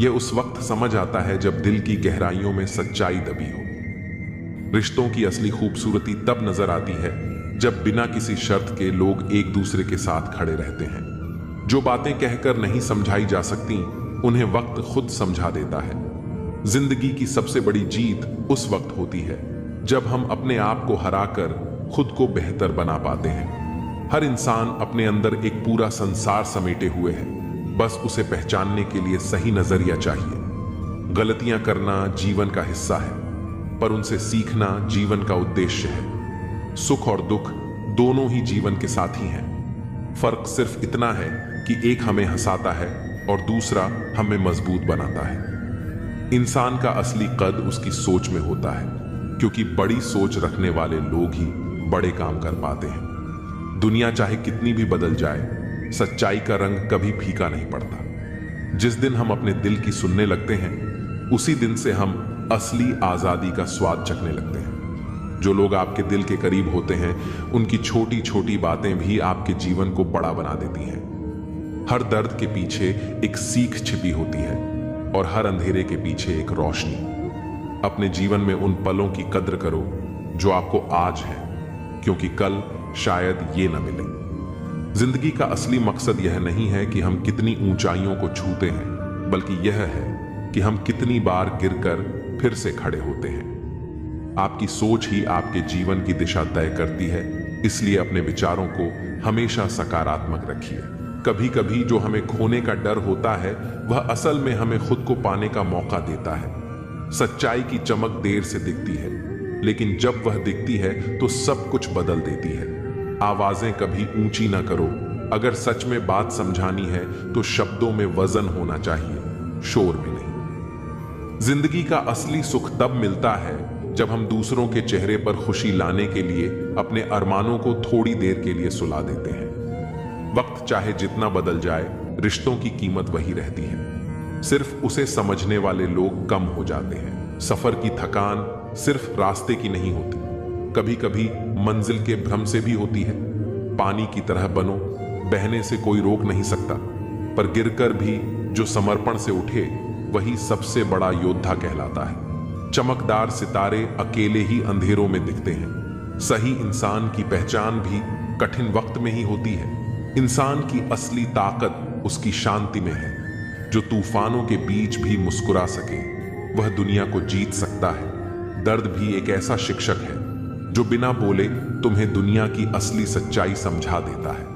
यह उस वक्त समझ आता है जब दिल की गहराइयों में सच्चाई दबी हो। रिश्तों की असली खूबसूरती तब नजर आती है जब बिना किसी शर्त के लोग एक दूसरे के साथ खड़े रहते हैं। जो बातें कहकर नहीं समझाई जा सकती, उन्हें वक्त खुद समझा देता है। जिंदगी की सबसे बड़ी जीत उस वक्त होती है जब हम अपने आप को हराकर खुद को बेहतर बना पाते हैं। हर इंसान अपने अंदर एक पूरा संसार समेटे हुए है, बस उसे पहचानने के लिए सही नजरिया चाहिए। गलतियां करना जीवन का हिस्सा है, पर उनसे सीखना जीवन का उद्देश्य है। सुख और दुख दोनों ही जीवन के साथी हैं। फर्क सिर्फ इतना है कि एक हमें हंसाता है और दूसरा हमें मजबूत बनाता है। इंसान का असली कद उसकी सोच में होता है, क्योंकि बड़ी सोच रखने वाले लोग ही बड़े काम कर पाते हैं। दुनिया चाहे कितनी भी बदल जाए, सच्चाई का रंग कभी फीका नहीं पड़ता। जिस दिन हम अपने दिल की सुनने लगते हैं, उसी दिन से हम असली आजादी का स्वाद चखने लगते हैं। जो लोग आपके दिल के करीब होते हैं, उनकी छोटी छोटी बातें भी आपके जीवन को बड़ा बना देती हैं। हर दर्द के पीछे एक सीख छिपी होती है और हर अंधेरे के पीछे एक रोशनी। अपने जीवन में उन पलों की कद्र करो जो आपको आज है, क्योंकि कल शायद ये न मिले। जिंदगी का असली मकसद यह नहीं है कि हम कितनी ऊंचाइयों को छूते हैं, बल्कि यह है कि हम कितनी बार गिरकर फिर से खड़े होते हैं। आपकी सोच ही आपके जीवन की दिशा तय करती है, इसलिए अपने विचारों को हमेशा सकारात्मक रखिए। कभी कभी जो हमें खोने का डर होता है, वह असल में हमें खुद को पाने का मौका देता है। सच्चाई की चमक देर से दिखती है, लेकिन जब वह दिखती है तो सब कुछ बदल देती है। आवाजें कभी ऊंची ना करो। अगर सच में बात समझानी है तो शब्दों में वजन होना चाहिए, शोर में नहीं। जिंदगी का असली सुख तब मिलता है जब हम दूसरों के चेहरे पर खुशी लाने के लिए अपने अरमानों को थोड़ी देर के लिए सुला देते हैं। वक्त चाहे जितना बदल जाए, रिश्तों की कीमत वही रहती है। सिर्फ उसे समझने वाले लोग कम हो जाते हैं। सफर की थकान सिर्फ रास्ते की नहीं होती, कभी कभी मंजिल के भ्रम से भी होती है। पानी की तरह बनो, बहने से कोई रोक नहीं सकता, पर गिरकर भी जो समर्पण से उठे वही सबसे बड़ा योद्धा कहलाता है। चमकदार सितारे अकेले ही अंधेरों में दिखते हैं। सही इंसान की पहचान भी कठिन वक्त में ही होती है। इंसान की असली ताकत उसकी शांति में है। जो तूफानों के बीच भी मुस्कुरा सके, वह दुनिया को जीत सकता है। दर्द भी एक ऐसा शिक्षक है जो बिना बोले तुम्हें दुनिया की असली सच्चाई समझा देता है।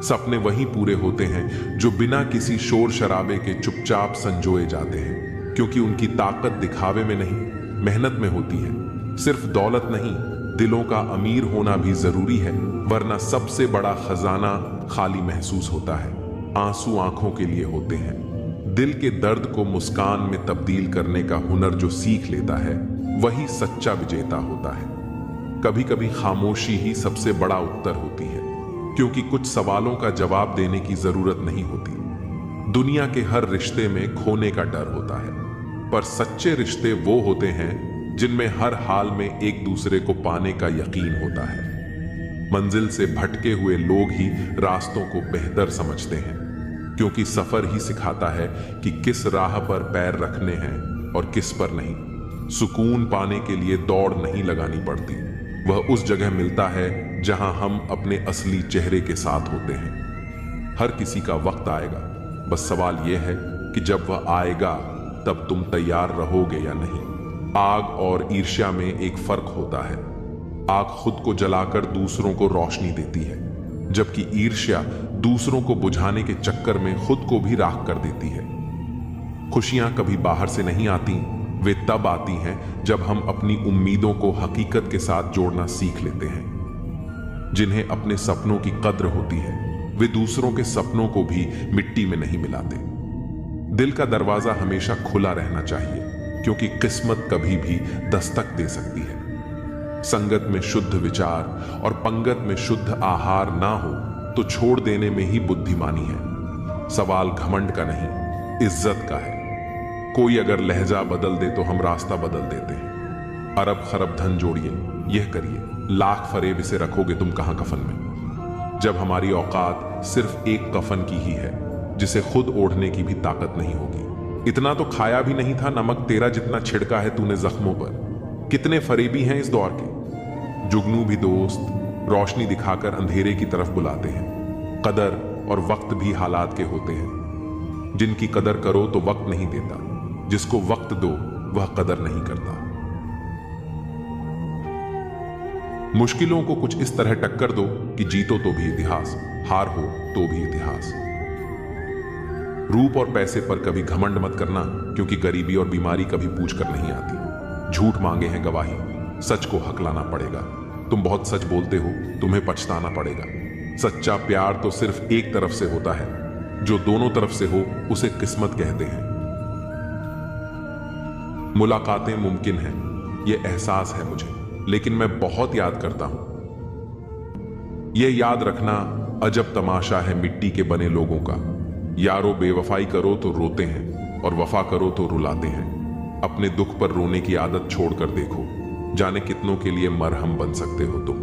सपने वही पूरे होते हैं जो बिना किसी शोर शराबे के चुपचाप संजोए जाते हैं, क्योंकि उनकी ताकत दिखावे में नहीं, मेहनत में होती है। सिर्फ दौलत नहीं, दिलों का अमीर होना भी जरूरी है, वरना सबसे बड़ा खजाना खाली महसूस होता है। आंसू आंखों के लिए होते हैं। दिल के दर्द को मुस्कान में तब्दील करने का हुनर जो सीख लेता है, वही सच्चा विजेता होता है। कभी कभी खामोशी ही सबसे बड़ा उत्तर होती है, क्योंकि कुछ सवालों का जवाब देने की जरूरत नहीं होती। दुनिया के हर रिश्ते में खोने का डर होता है, पर सच्चे रिश्ते वो होते हैं जिनमें हर हाल में एक दूसरे को पाने का यकीन होता है। मंजिल से भटके हुए लोग ही रास्तों को बेहतर समझते हैं, क्योंकि सफर ही सिखाता है कि किस राह पर पैर रखने हैं और किस पर नहीं। सुकून पाने के लिए दौड़ नहीं लगानी पड़ती, वह उस जगह मिलता है जहां हम अपने असली चेहरे के साथ होते हैं। हर किसी का वक्त आएगा, बस सवाल यह है कि जब वह आएगा तब तुम तैयार रहोगे या नहीं। आग और ईर्ष्या में एक फर्क होता है। आग खुद को जलाकर दूसरों को रोशनी देती है, जबकि ईर्ष्या दूसरों को बुझाने के चक्कर में खुद को भी राख कर देती है। खुशियां कभी बाहर से नहीं आती, वे तब आती हैं जब हम अपनी उम्मीदों को हकीकत के साथ जोड़ना सीख लेते हैं। जिन्हें अपने सपनों की कद्र होती है, वे दूसरों के सपनों को भी मिट्टी में नहीं मिलाते। दिल का दरवाजा हमेशा खुला रहना चाहिए, क्योंकि किस्मत कभी भी दस्तक दे सकती है। संगत में शुद्ध विचार और पंगत में शुद्ध आहार ना हो तो छोड़ देने में ही बुद्धिमानी है। सवाल घमंड का नहीं, इज्जत का है। कोई अगर लहजा बदल दे तो हम रास्ता बदल देते हैं। अरब खरब धन जोड़िए, यह करिए, लाख फरेब इसे रखोगे तुम कहां कफन में। जब हमारी औकात सिर्फ एक कफन की ही है, जिसे खुद ओढ़ने की भी ताकत नहीं होगी। इतना तो खाया भी नहीं था नमक तेरा जितना छिड़का है तूने जख्मों पर। कितने फरेबी हैं इस दौर के। जुगनू भी दोस्त रोशनी दिखाकर अंधेरे की तरफ बुलाते हैं। कदर और वक्त भी हालात के होते हैं। जिनकी कदर करो तो वक्त नहीं देता, जिसको वक्त दो वह कदर नहीं करता। मुश्किलों को कुछ इस तरह टक्कर दो कि जीतो तो भी इतिहास, हार हो तो भी इतिहास। रूप और पैसे पर कभी घमंड मत करना, क्योंकि गरीबी और बीमारी कभी पूछ कर नहीं आती। झूठ मांगे हैं गवाही, सच को हकलाना पड़ेगा। तुम बहुत सच बोलते हो, तुम्हें पछताना पड़ेगा। सच्चा प्यार तो सिर्फ एक तरफ से होता है, जो दोनों तरफ से हो उसे किस्मत कहते हैं। मुलाकातें मुमकिन हैं, यह एहसास है मुझे, लेकिन मैं बहुत याद करता हूं। यह याद रखना अजब तमाशा है मिट्टी के बने लोगों का। यारो बेवफाई करो तो रोते हैं और वफा करो तो रुलाते हैं। अपने दुख पर रोने की आदत छोड़कर देखो, जाने कितनों के लिए मरहम बन सकते हो तुम।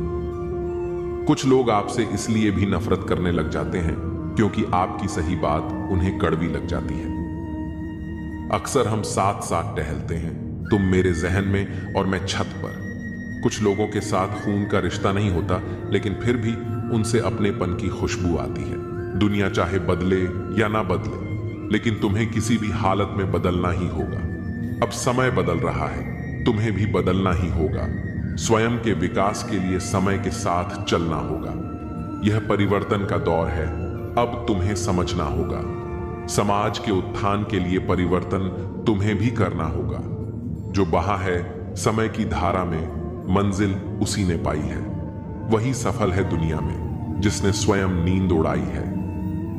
कुछ लोग आपसे इसलिए भी नफरत करने लग जाते हैं क्योंकि आपकी सही बात उन्हें कड़वी लग जाती है। अक्सर हम साथ साथ टहलते हैं, तुम मेरे जहन में और मैं छत पर। कुछ लोगों के साथ खून का रिश्ता नहीं होता, लेकिन फिर भी उनसे अपनेपन की खुशबू आती है। दुनिया चाहे बदले या ना बदले, लेकिन तुम्हें किसी भी हालत में बदलना ही होगा। अब समय बदल रहा है, तुम्हें भी बदलना ही होगा। स्वयं के विकास के लिए समय के साथ चलना होगा। यह परिवर्तन का दौर है, अब तुम्हें समझना होगा। समाज के उत्थान के लिए परिवर्तन तुम्हें भी करना होगा। जो बहा है समय की धारा में, मंजिल उसी ने पाई है। वही सफल है दुनिया में जिसने स्वयं नींद उड़ाई है।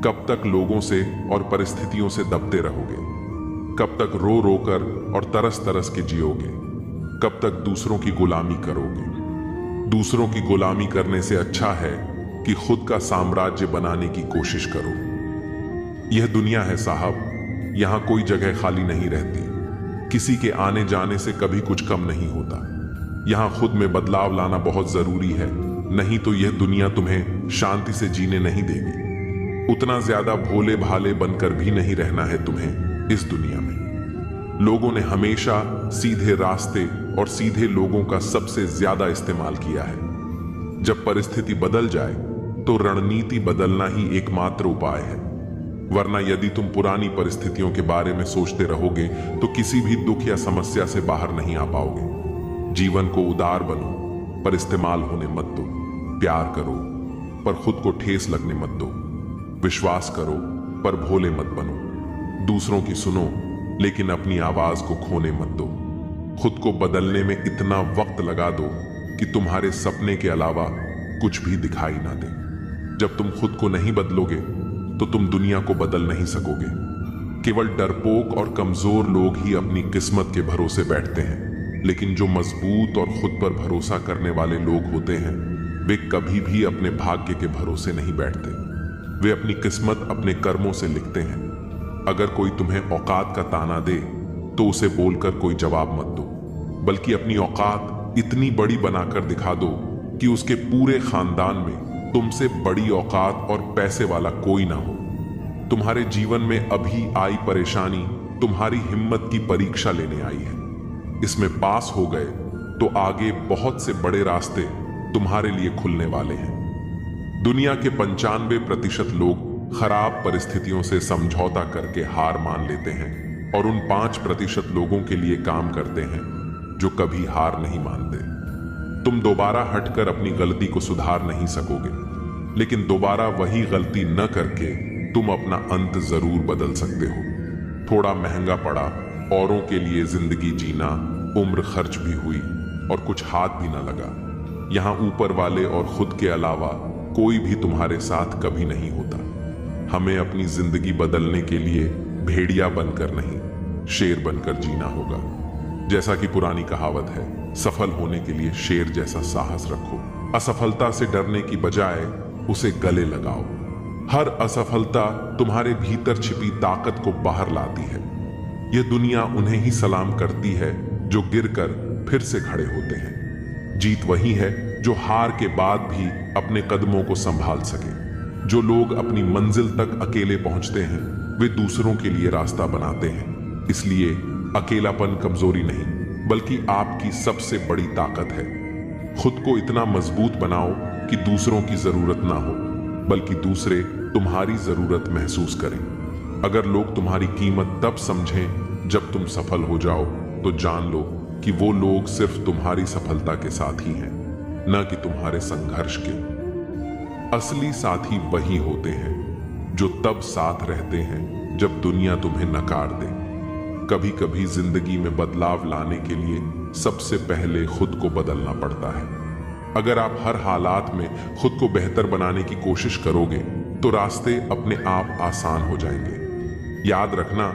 कब तक लोगों से और परिस्थितियों से दबते रहोगे? कब तक रो रो कर और तरस तरस के जियोगे? कब तक दूसरों की गुलामी करोगे? दूसरों की गुलामी करने से अच्छा है कि खुद का साम्राज्य बनाने की कोशिश करो। यह दुनिया है साहब, यहां कोई जगह खाली नहीं रहती। किसी के आने जाने से कभी कुछ कम नहीं होता। यहां खुद में बदलाव लाना बहुत जरूरी है, नहीं तो यह दुनिया तुम्हें शांति से जीने नहीं देगी। उतना ज्यादा भोले भाले बनकर भी नहीं रहना है तुम्हें इस दुनिया में। लोगों ने हमेशा सीधे रास्ते और सीधे लोगों का सबसे ज्यादा इस्तेमाल किया है। जब परिस्थिति बदल जाए तो रणनीति बदलना ही एकमात्र उपाय है। वरना यदि तुम पुरानी परिस्थितियों के बारे में सोचते रहोगे तो किसी भी दुख या समस्या से बाहर नहीं आ पाओगे। जीवन को उदार बनो, पर इस्तेमाल होने मत दो। प्यार करो, पर खुद को ठेस लगने मत दो। विश्वास करो, पर भोले मत बनो। दूसरों की सुनो, लेकिन अपनी आवाज को खोने मत दो। खुद को बदलने में इतना वक्त लगा दो कि तुम्हारे सपने के अलावा कुछ भी दिखाई ना दे। जब तुम खुद को नहीं बदलोगे तो तुम दुनिया को बदल नहीं सकोगे। केवल डरपोक और कमजोर लोग ही अपनी किस्मत के भरोसे बैठते हैं, लेकिन जो मजबूत और खुद पर भरोसा करने वाले लोग होते हैं वे कभी भी अपने भाग्य के भरोसे नहीं बैठते। वे अपनी किस्मत अपने कर्मों से लिखते हैं। अगर कोई तुम्हें औकात का ताना दे तो उसे बोलकर कोई जवाब मत दो, बल्कि अपनी औकात इतनी बड़ी बनाकर दिखा दो कि उसके पूरे खानदान में तुमसे बड़ी औकात और पैसे वाला कोई ना हो। तुम्हारे जीवन में अभी आई परेशानी तुम्हारी हिम्मत की परीक्षा लेने आई है। इसमें पास हो गए तो आगे बहुत से बड़े रास्ते तुम्हारे लिए खुलने वाले हैं। दुनिया के 95% लोग खराब परिस्थितियों से समझौता करके हार मान लेते हैं और उन 5% लोगों के लिए काम करते हैं जो कभी हार नहीं मानते। तुम दोबारा हटकर अपनी गलती को सुधार नहीं सकोगे, लेकिन दोबारा वही गलती न करके तुम अपना अंत जरूर बदल सकते हो। थोड़ा महंगा पड़ा, औरों के लिए जिंदगी जीना, उम्र खर्च भी हुई और कुछ हाथ भी न लगा। यहां ऊपर वाले और खुद के अलावा कोई भी तुम्हारे साथ कभी नहीं होता। हमें अपनी जिंदगी बदलने के लिए भेड़िया बनकर नहीं, शेर बनकर जीना होगा। जैसा कि पुरानी कहावत है, सफल होने के लिए शेर जैसा साहस रखो। असफलता से डरने की बजाय उसे गले लगाओ। हर असफलता तुम्हारे भीतर छिपी ताकत को बाहर लाती है। यह दुनिया उन्हें ही सलाम करती है जो गिरकर फिर से खड़े होते हैं। जीत वही है जो हार के बाद भी अपने कदमों को संभाल सके। जो लोग अपनी मंजिल तक अकेले पहुंचते हैं वे दूसरों के लिए रास्ता बनाते हैं। इसलिए अकेलापन कमजोरी नहीं, बल्कि आपकी सबसे बड़ी ताकत है। खुद को इतना मजबूत बनाओ कि दूसरों की जरूरत ना हो, बल्कि दूसरे तुम्हारी जरूरत महसूस करें। अगर लोग तुम्हारी कीमत तब समझें जब तुम सफल हो जाओ, तो जान लो कि वो लोग सिर्फ तुम्हारी सफलता के साथी हैं, न कि तुम्हारे संघर्ष के। असली साथी वही होते हैं जो तब साथ रहते हैं जब दुनिया तुम्हें नकार दे। कभी कभी जिंदगी में बदलाव लाने के लिए सबसे पहले खुद को बदलना पड़ता है। अगर आप हर हालात में खुद को बेहतर बनाने की कोशिश करोगे तो रास्ते अपने आप आसान हो जाएंगे। याद रखना,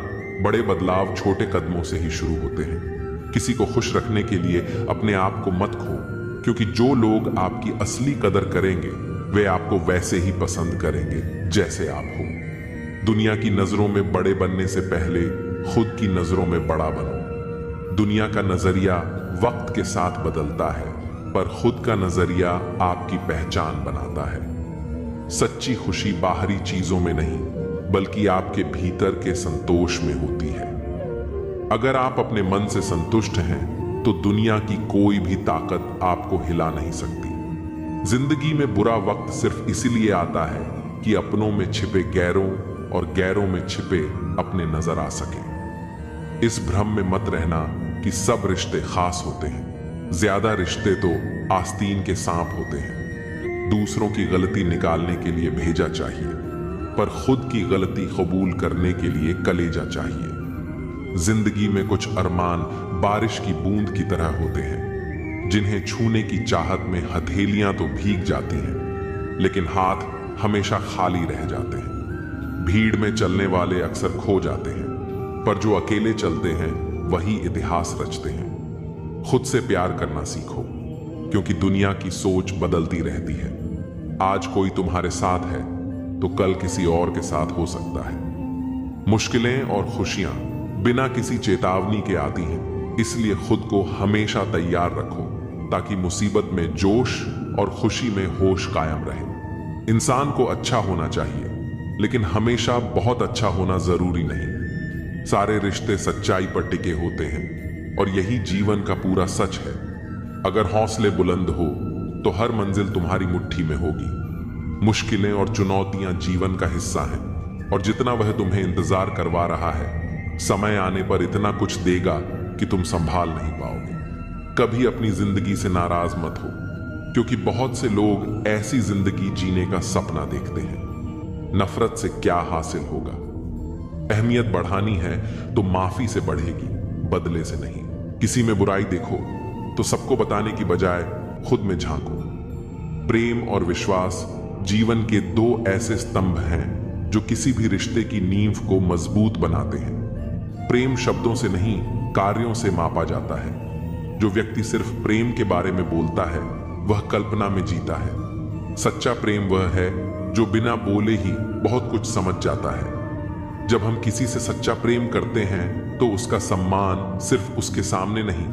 बड़े बदलाव छोटे कदमों से ही शुरू होते हैं। किसी को खुश रखने के लिए अपने आप को मत खो, क्योंकि जो लोग आपकी असली कदर करेंगे वे आपको वैसे ही पसंद करेंगे जैसे आप हो। दुनिया की नजरों में बड़े बनने से पहले खुद की नजरों में बड़ा बनो। दुनिया का नजरिया वक्त के साथ बदलता है, पर खुद का नजरिया आपकी पहचान बनाता है। सच्ची खुशी बाहरी चीजों में नहीं, बल्कि आपके भीतर के संतोष में होती है। अगर आप अपने मन से संतुष्ट हैं तो दुनिया की कोई भी ताकत आपको हिला नहीं सकती। जिंदगी में बुरा वक्त सिर्फ इसलिए आता है कि अपनों में छिपे गैरों और गैरों में छिपे अपने नजर आ सके। इस भ्रम में मत रहना कि सब रिश्ते खास होते हैं। ज्यादा रिश्ते तो आस्तीन के सांप होते हैं। दूसरों की गलती निकालने के लिए भेजा चाहिए, पर खुद की गलती कबूल करने के लिए कलेजा चाहिए। जिंदगी में कुछ अरमान बारिश की बूंद की तरह होते हैं, जिन्हें छूने की चाहत में हथेलियां तो भीग जाती हैं, लेकिन हाथ हमेशा खाली रह जाते हैं। भीड़ में चलने वाले अक्सर खो जाते हैं, पर जो अकेले चलते हैं वही इतिहास रचते हैं। खुद से प्यार करना सीखो, क्योंकि दुनिया की सोच बदलती रहती है। आज कोई तुम्हारे साथ है तो कल किसी और के साथ हो सकता है। मुश्किलें और खुशियां बिना किसी चेतावनी के आती हैं, इसलिए खुद को हमेशा तैयार रखो ताकि मुसीबत में जोश और खुशी में होश कायम रहे। इंसान को अच्छा होना चाहिए, लेकिन हमेशा बहुत अच्छा होना जरूरी नहीं। सारे रिश्ते सच्चाई पर टिके होते हैं और यही जीवन का पूरा सच है। अगर हौसले बुलंद हो तो हर मंजिल तुम्हारी मुट्ठी में होगी। मुश्किलें और चुनौतियां जीवन का हिस्सा हैं, और जितना वह तुम्हें इंतजार करवा रहा है, समय आने पर इतना कुछ देगा कि तुम संभाल नहीं पाओगे। कभी अपनी जिंदगी से नाराज मत हो, क्योंकि बहुत से लोग ऐसी जिंदगी जीने का सपना देखते हैं। नफरत से क्या हासिल होगा? अहमियत बढ़ानी है तो माफी से बढ़ेगी, बदले से नहीं। किसी में बुराई देखो तो सबको बताने की बजाय खुद में झांको। प्रेम और विश्वास जीवन के दो ऐसे स्तंभ हैं जो किसी भी रिश्ते की नींव को मजबूत बनाते हैं। प्रेम शब्दों से नहीं, कार्यों से मापा जाता है। जो व्यक्ति सिर्फ प्रेम के बारे में बोलता है वह कल्पना में जीता है। सच्चा प्रेम वह है जो बिना बोले ही बहुत कुछ समझ जाता है। जब हम किसी से सच्चा प्रेम करते हैं तो उसका सम्मान सिर्फ उसके सामने नहीं,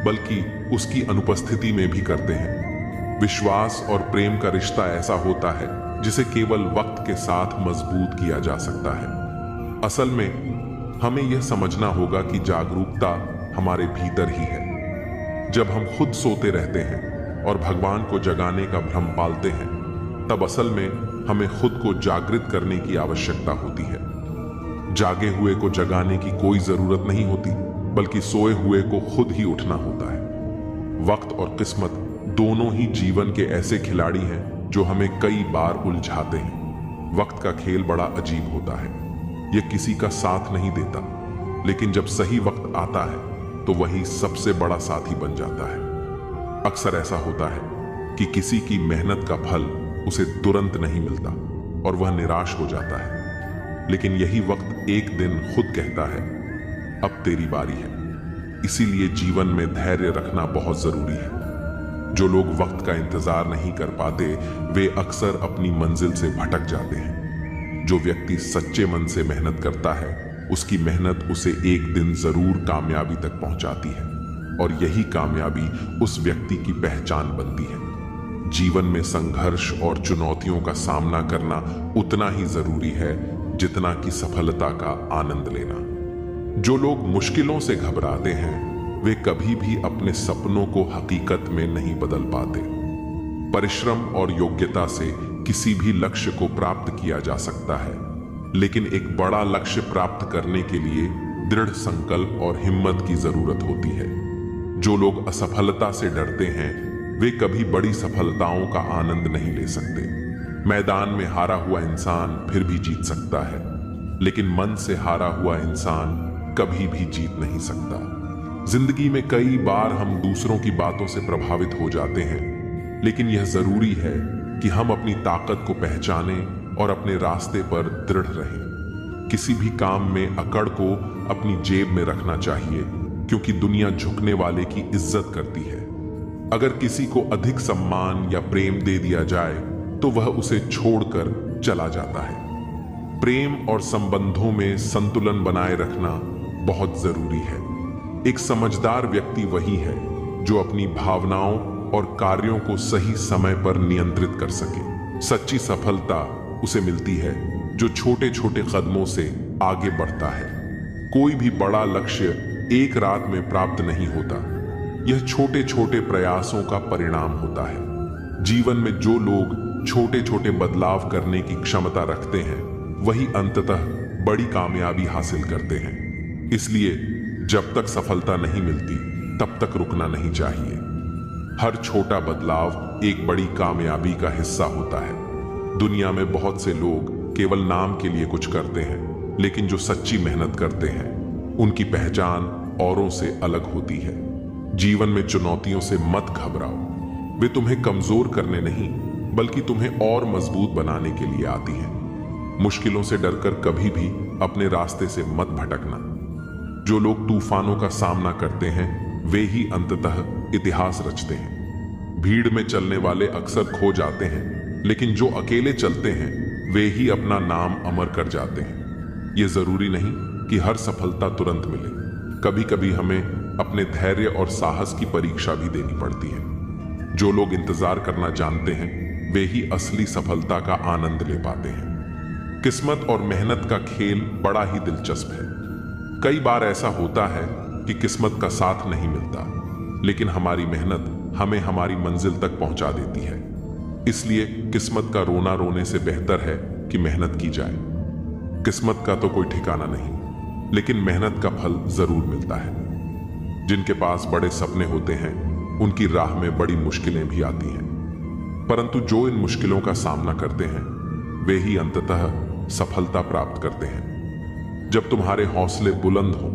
बल्कि उसकी अनुपस्थिति में भी करते हैं। विश्वास और प्रेम का रिश्ता ऐसा होता है जिसे केवल वक्त के साथ मजबूत किया जा सकता है। असल में हमें यह समझना होगा कि जागरूकता हमारे भीतर ही है। जब हम खुद सोते रहते हैं और भगवान को जगाने का भ्रम पालते हैं, तब असल में हमें खुद को जागृत करने की आवश्यकता होती है। जागे हुए को जगाने की कोई जरूरत नहीं होती, बल्कि सोए हुए को खुद ही उठना होता है। वक्त और किस्मत दोनों ही जीवन के ऐसे खिलाड़ी हैं जो हमें कई बार उलझाते हैं। वक्त का खेल बड़ा अजीब होता है। यह किसी का साथ नहीं देता, लेकिन जब सही वक्त आता है तो वही सबसे बड़ा साथी बन जाता है। अक्सर ऐसा होता है कि किसी की मेहनत का फल उसे तुरंत नहीं मिलता और वह निराश हो जाता है, लेकिन यही वक्त एक दिन खुद कहता है, अब तेरी बारी है। इसीलिए जीवन में धैर्य रखना बहुत जरूरी है। जो लोग वक्त का इंतजार नहीं कर पाते वे अक्सर अपनी मंजिल से भटक जाते हैं। जो व्यक्ति सच्चे मन से मेहनत करता है उसकी मेहनत उसे एक दिन जरूर कामयाबी तक पहुंचाती है, और यही कामयाबी उस व्यक्ति की पहचान बनती है। जीवन में संघर्ष और चुनौतियों का सामना करना उतना ही जरूरी है जितना कि सफलता का आनंद लेना। जो लोग मुश्किलों से घबराते हैं वे कभी भी अपने सपनों को हकीकत में नहीं बदल पाते। परिश्रम और योग्यता से किसी भी लक्ष्य को प्राप्त किया जा सकता है, लेकिन एक बड़ा लक्ष्य प्राप्त करने के लिए दृढ़ संकल्प और हिम्मत की जरूरत होती है। जो लोग असफलता से डरते हैं वे कभी बड़ी सफलताओं का आनंद नहीं ले सकते। मैदान में हारा हुआ इंसान फिर भी जीत सकता है, लेकिन मन से हारा हुआ इंसान कभी भी जीत नहीं सकता। जिंदगी में कई बार हम दूसरों की बातों से प्रभावित हो जाते हैं, लेकिन यह जरूरी है कि हम अपनी ताकत को पहचानें और अपने रास्ते पर दृढ़ रहें। किसी भी काम में अकड़ को अपनी जेब में रखना चाहिए, क्योंकि दुनिया झुकने वाले की इज्जत करती है। अगर किसी को अधिक सम्मान या प्रेम दे दिया जाए तो वह उसे छोड़कर चला जाता है। प्रेम और संबंधों में संतुलन बनाए रखना बहुत जरूरी है। एक समझदार व्यक्ति वही है जो अपनी भावनाओं और कार्यों को सही समय पर नियंत्रित कर सके। सच्ची सफलता उसे मिलती है जो छोटे छोटे कदमों से आगे बढ़ता है। कोई भी बड़ा लक्ष्य एक रात में प्राप्त नहीं होता, यह छोटे छोटे प्रयासों का परिणाम होता है। जीवन में जो लोग छोटे छोटे बदलाव करने की क्षमता रखते हैं वही अंततः बड़ी कामयाबी हासिल करते हैं। इसलिए जब तक सफलता नहीं मिलती तब तक रुकना नहीं चाहिए। हर छोटा बदलाव एक बड़ी कामयाबी का हिस्सा होता है। दुनिया में बहुत से लोग केवल नाम के लिए कुछ करते हैं, लेकिन जो सच्ची मेहनत करते हैं उनकी पहचान औरों से अलग होती है। जीवन में चुनौतियों से मत घबराओ, वे तुम्हें कमजोर करने नहीं बल्कि तुम्हें और मजबूत बनाने के लिए आती हैं। मुश्किलों से डरकर कभी भी अपने रास्ते से मत भटकना। जो लोग तूफानों का सामना करते हैं वे ही अंततः इतिहास रचते हैं। भीड़ में चलने वाले अक्सर खो जाते हैं, लेकिन जो अकेले चलते हैं वे ही अपना नाम अमर कर जाते हैं। ये जरूरी नहीं कि हर सफलता तुरंत मिले, कभी कभी हमें अपने धैर्य और साहस की परीक्षा भी देनी पड़ती है। जो लोग इंतजार करना जानते हैं वे ही असली सफलता का आनंद ले पाते हैं। किस्मत और मेहनत का खेल बड़ा ही दिलचस्प है। कई बार ऐसा होता है कि किस्मत का साथ नहीं मिलता, लेकिन हमारी मेहनत हमें हमारी मंजिल तक पहुंचा देती है। इसलिए किस्मत का रोना रोने से बेहतर है कि मेहनत की जाए। किस्मत का तो कोई ठिकाना नहीं, लेकिन मेहनत का फल जरूर मिलता है। जिनके पास बड़े सपने होते हैं उनकी राह में बड़ी मुश्किलें भी आती हैं, परंतु जो इन मुश्किलों का सामना करते हैं वे ही अंततः सफलता प्राप्त करते हैं। जब तुम्हारे हौसले बुलंद हों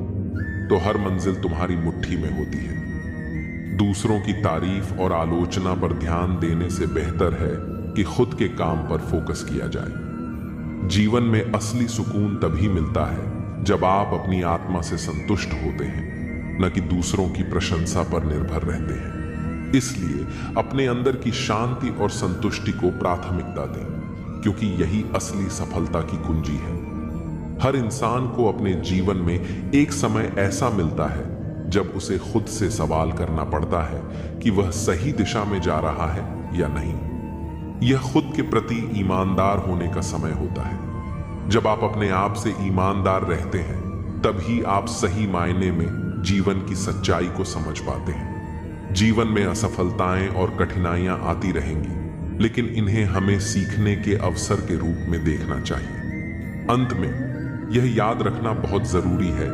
तो हर मंजिल तुम्हारी मुट्ठी में होती है। दूसरों की तारीफ और आलोचना पर ध्यान देने से बेहतर है कि खुद के काम पर फोकस किया जाए। जीवन में असली सुकून तभी मिलता है जब आप अपनी आत्मा से संतुष्ट होते हैं, न कि दूसरों की प्रशंसा पर निर्भर रहते हैं। इसलिए अपने अंदर की शांति और संतुष्टि को प्राथमिकता दें, क्योंकि यही असली सफलता की कुंजी है। हर इंसान को अपने जीवन में एक समय ऐसा मिलता है जब उसे खुद से सवाल करना पड़ता है कि वह सही दिशा में जा रहा है या नहीं। यह खुद के प्रति ईमानदार होने का समय होता है। जब आप अपने आप से ईमानदार रहते हैं तभी आप सही मायने में जीवन की सच्चाई को समझ पाते हैं। जीवन में असफलताएं और कठिनाइयां आती रहेंगी, लेकिन इन्हें हमें सीखने के अवसर के रूप में देखना चाहिए। अंत में यह याद रखना बहुत जरूरी है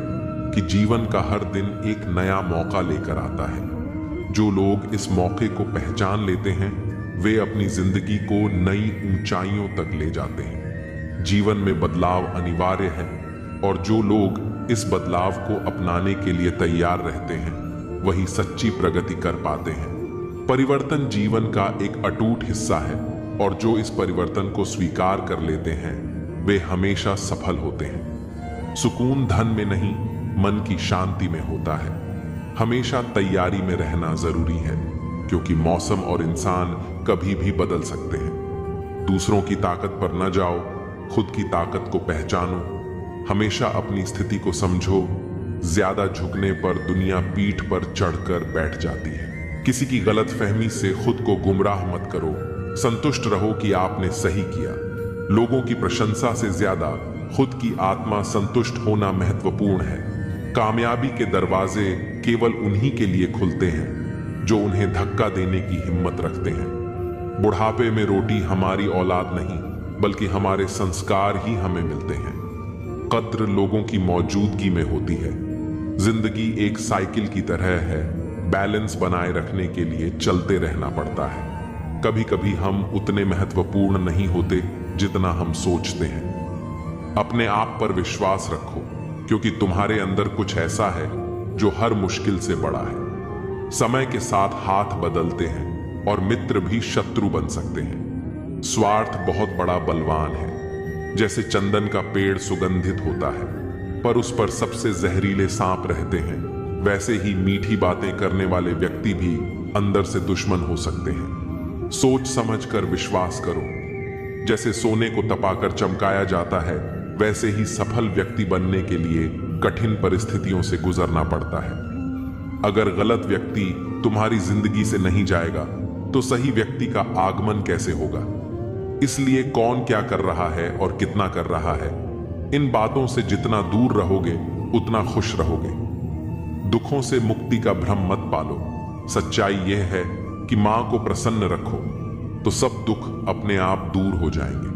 कि जीवन का हर दिन एक नया मौका लेकर आता है। जो लोग इस मौके को पहचान लेते हैं वे अपनी जिंदगी को नई ऊंचाइयों तक ले जाते हैं। जीवन में बदलाव अनिवार्य है और जो लोग इस बदलाव को अपनाने के लिए तैयार रहते हैं वही सच्ची प्रगति कर पाते हैं। परिवर्तन जीवन का एक अटूट हिस्सा है और जो इस परिवर्तन को स्वीकार कर लेते हैं वे हमेशा सफल होते हैं। सुकून धन में नहीं, मन की शांति में होता है। हमेशा तैयारी में रहना जरूरी है, क्योंकि मौसम और इंसान कभी भी बदल सकते हैं। दूसरों की ताकत पर न जाओ, खुद की ताकत को पहचानो। हमेशा अपनी स्थिति को समझो। ज्यादा झुकने पर दुनिया पीठ पर चढ़कर बैठ जाती है। किसी की गलतफहमी से खुद को गुमराह मत करो। संतुष्ट रहो कि आपने सही किया। लोगों की प्रशंसा से ज्यादा खुद की आत्मा संतुष्ट होना महत्वपूर्ण है। कामयाबी के दरवाजे केवल उन्हीं के लिए खुलते हैं जो उन्हें धक्का देने की हिम्मत रखते हैं। बुढ़ापे में रोटी हमारी औलाद नहीं, बल्कि हमारे संस्कार ही हमें मिलते हैं। कद्र लोगों की मौजूदगी में होती है। जिंदगी एक साइकिल की तरह है, बैलेंस बनाए रखने के लिए चलते रहना पड़ता है। कभी कभी हम उतने महत्वपूर्ण नहीं होते जितना हम सोचते हैं। अपने आप पर विश्वास रखो, क्योंकि तुम्हारे अंदर कुछ ऐसा है जो हर मुश्किल से बड़ा है। समय के साथ हाथ बदलते हैं और मित्र भी शत्रु बन सकते हैं। स्वार्थ बहुत बड़ा बलवान है। जैसे चंदन का पेड़ सुगंधित होता है, पर उस पर सबसे जहरीले सांप रहते हैं, वैसे ही मीठी बातें करने वाले व्यक्ति भी अंदर से दुश्मन हो सकते हैं। सोच समझकर विश्वास करो। जैसे सोने को तपाकर चमकाया जाता है, वैसे ही सफल व्यक्ति बनने के लिए कठिन परिस्थितियों से गुजरना पड़ता है। अगर गलत व्यक्ति तुम्हारी जिंदगी से नहीं जाएगा, तो सही व्यक्ति का आगमन कैसे होगा? इसलिए कौन क्या कर रहा है और कितना कर रहा है, इन बातों से जितना दूर रहोगे उतना खुश रहोगे। दुखों से मुक्ति का भ्रम मत पालो। सच्चाई यह है कि मां को प्रसन्न रखो तो सब दुख अपने आप दूर हो जाएंगे।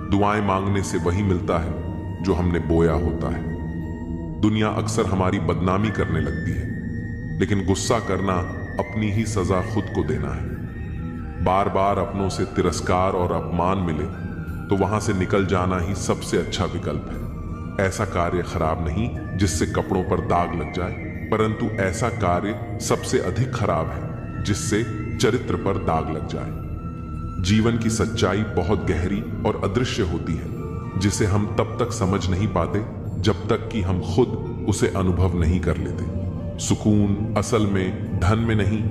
दुआएं मांगने से वही मिलता है जो हमने बोया होता है। दुनिया अक्सर हमारी बदनामी करने लगती है, लेकिन गुस्सा करना अपनी ही सजा खुद को देना है। बार बार अपनों से तिरस्कार और अपमान मिले तो वहां से निकल जाना ही सबसे अच्छा विकल्प है। ऐसा कार्य खराब नहीं जिससे कपड़ों पर दाग लग जाए, परंतु ऐसा कार्य सबसे अधिक खराब है जिससे चरित्र पर दाग लग जाए। जीवन की सच्चाई बहुत गहरी और अदृश्य होती है, जिसे हम तब तक समझ नहीं पाते जब तक कि हम खुद उसे अनुभव नहीं कर लेते। सुकून असल में धन में नहीं,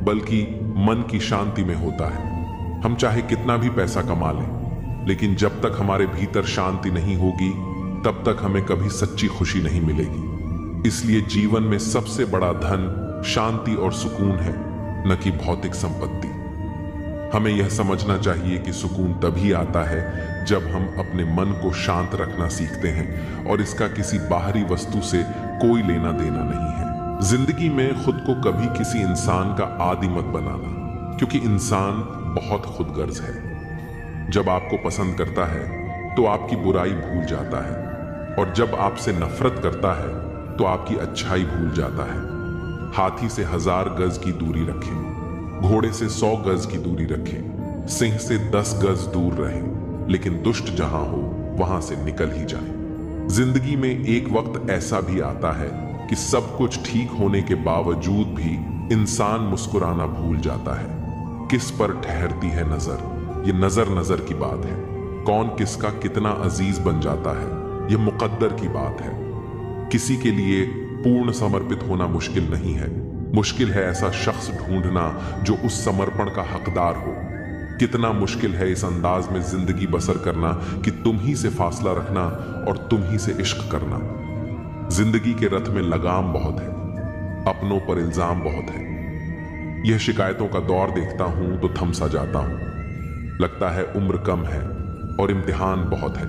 बल्कि मन की शांति में होता है। हम चाहे कितना भी पैसा कमा लें, लेकिन जब तक हमारे भीतर शांति नहीं होगी, तब तक हमें कभी सच्ची खुशी नहीं मिलेगी। इसलिए जीवन में सबसे बड़ा धन शांति और सुकून है, न कि भौतिक संपत्ति। हमें यह समझना चाहिए कि सुकून तभी आता है जब हम अपने मन को शांत रखना सीखते हैं और इसका किसी बाहरी वस्तु से कोई लेना देना नहीं है। जिंदगी में खुद को कभी किसी इंसान का आदी मत बनाना, क्योंकि इंसान बहुत खुदगर्ज है। जब आपको पसंद करता है तो आपकी बुराई भूल जाता है, और जब आपसे नफरत करता है तो आपकी अच्छाई भूल जाता है। हाथी से 1000 गज की दूरी रखें, घोड़े से 100 गज की दूरी रखें, सिंह से 10 गज दूर रहें, लेकिन दुष्ट जहां हो वहां से निकल ही जाए। जिंदगी में एक वक्त ऐसा भी आता है कि सब कुछ ठीक होने के बावजूद भी इंसान मुस्कुराना भूल जाता है। किस पर ठहरती है नजर, ये नजर की बात है। कौन किसका कितना अजीज बन जाता है, यह मुकद्दर की बात है। किसी के लिए पूर्ण समर्पित होना मुश्किल नहीं है, मुश्किल है ऐसा शख्स ढूंढना जो उस समर्पण का हकदार हो। कितना मुश्किल है इस अंदाज में जिंदगी बसर करना कि तुम ही से फासला रखना और तुम ही से इश्क करना। जिंदगी के रथ में लगाम बहुत है, अपनों पर इल्जाम बहुत है। यह शिकायतों का दौर देखता हूं तो थम सा जाता हूं। लगता है उम्र कम है और इम्तिहान बहुत है।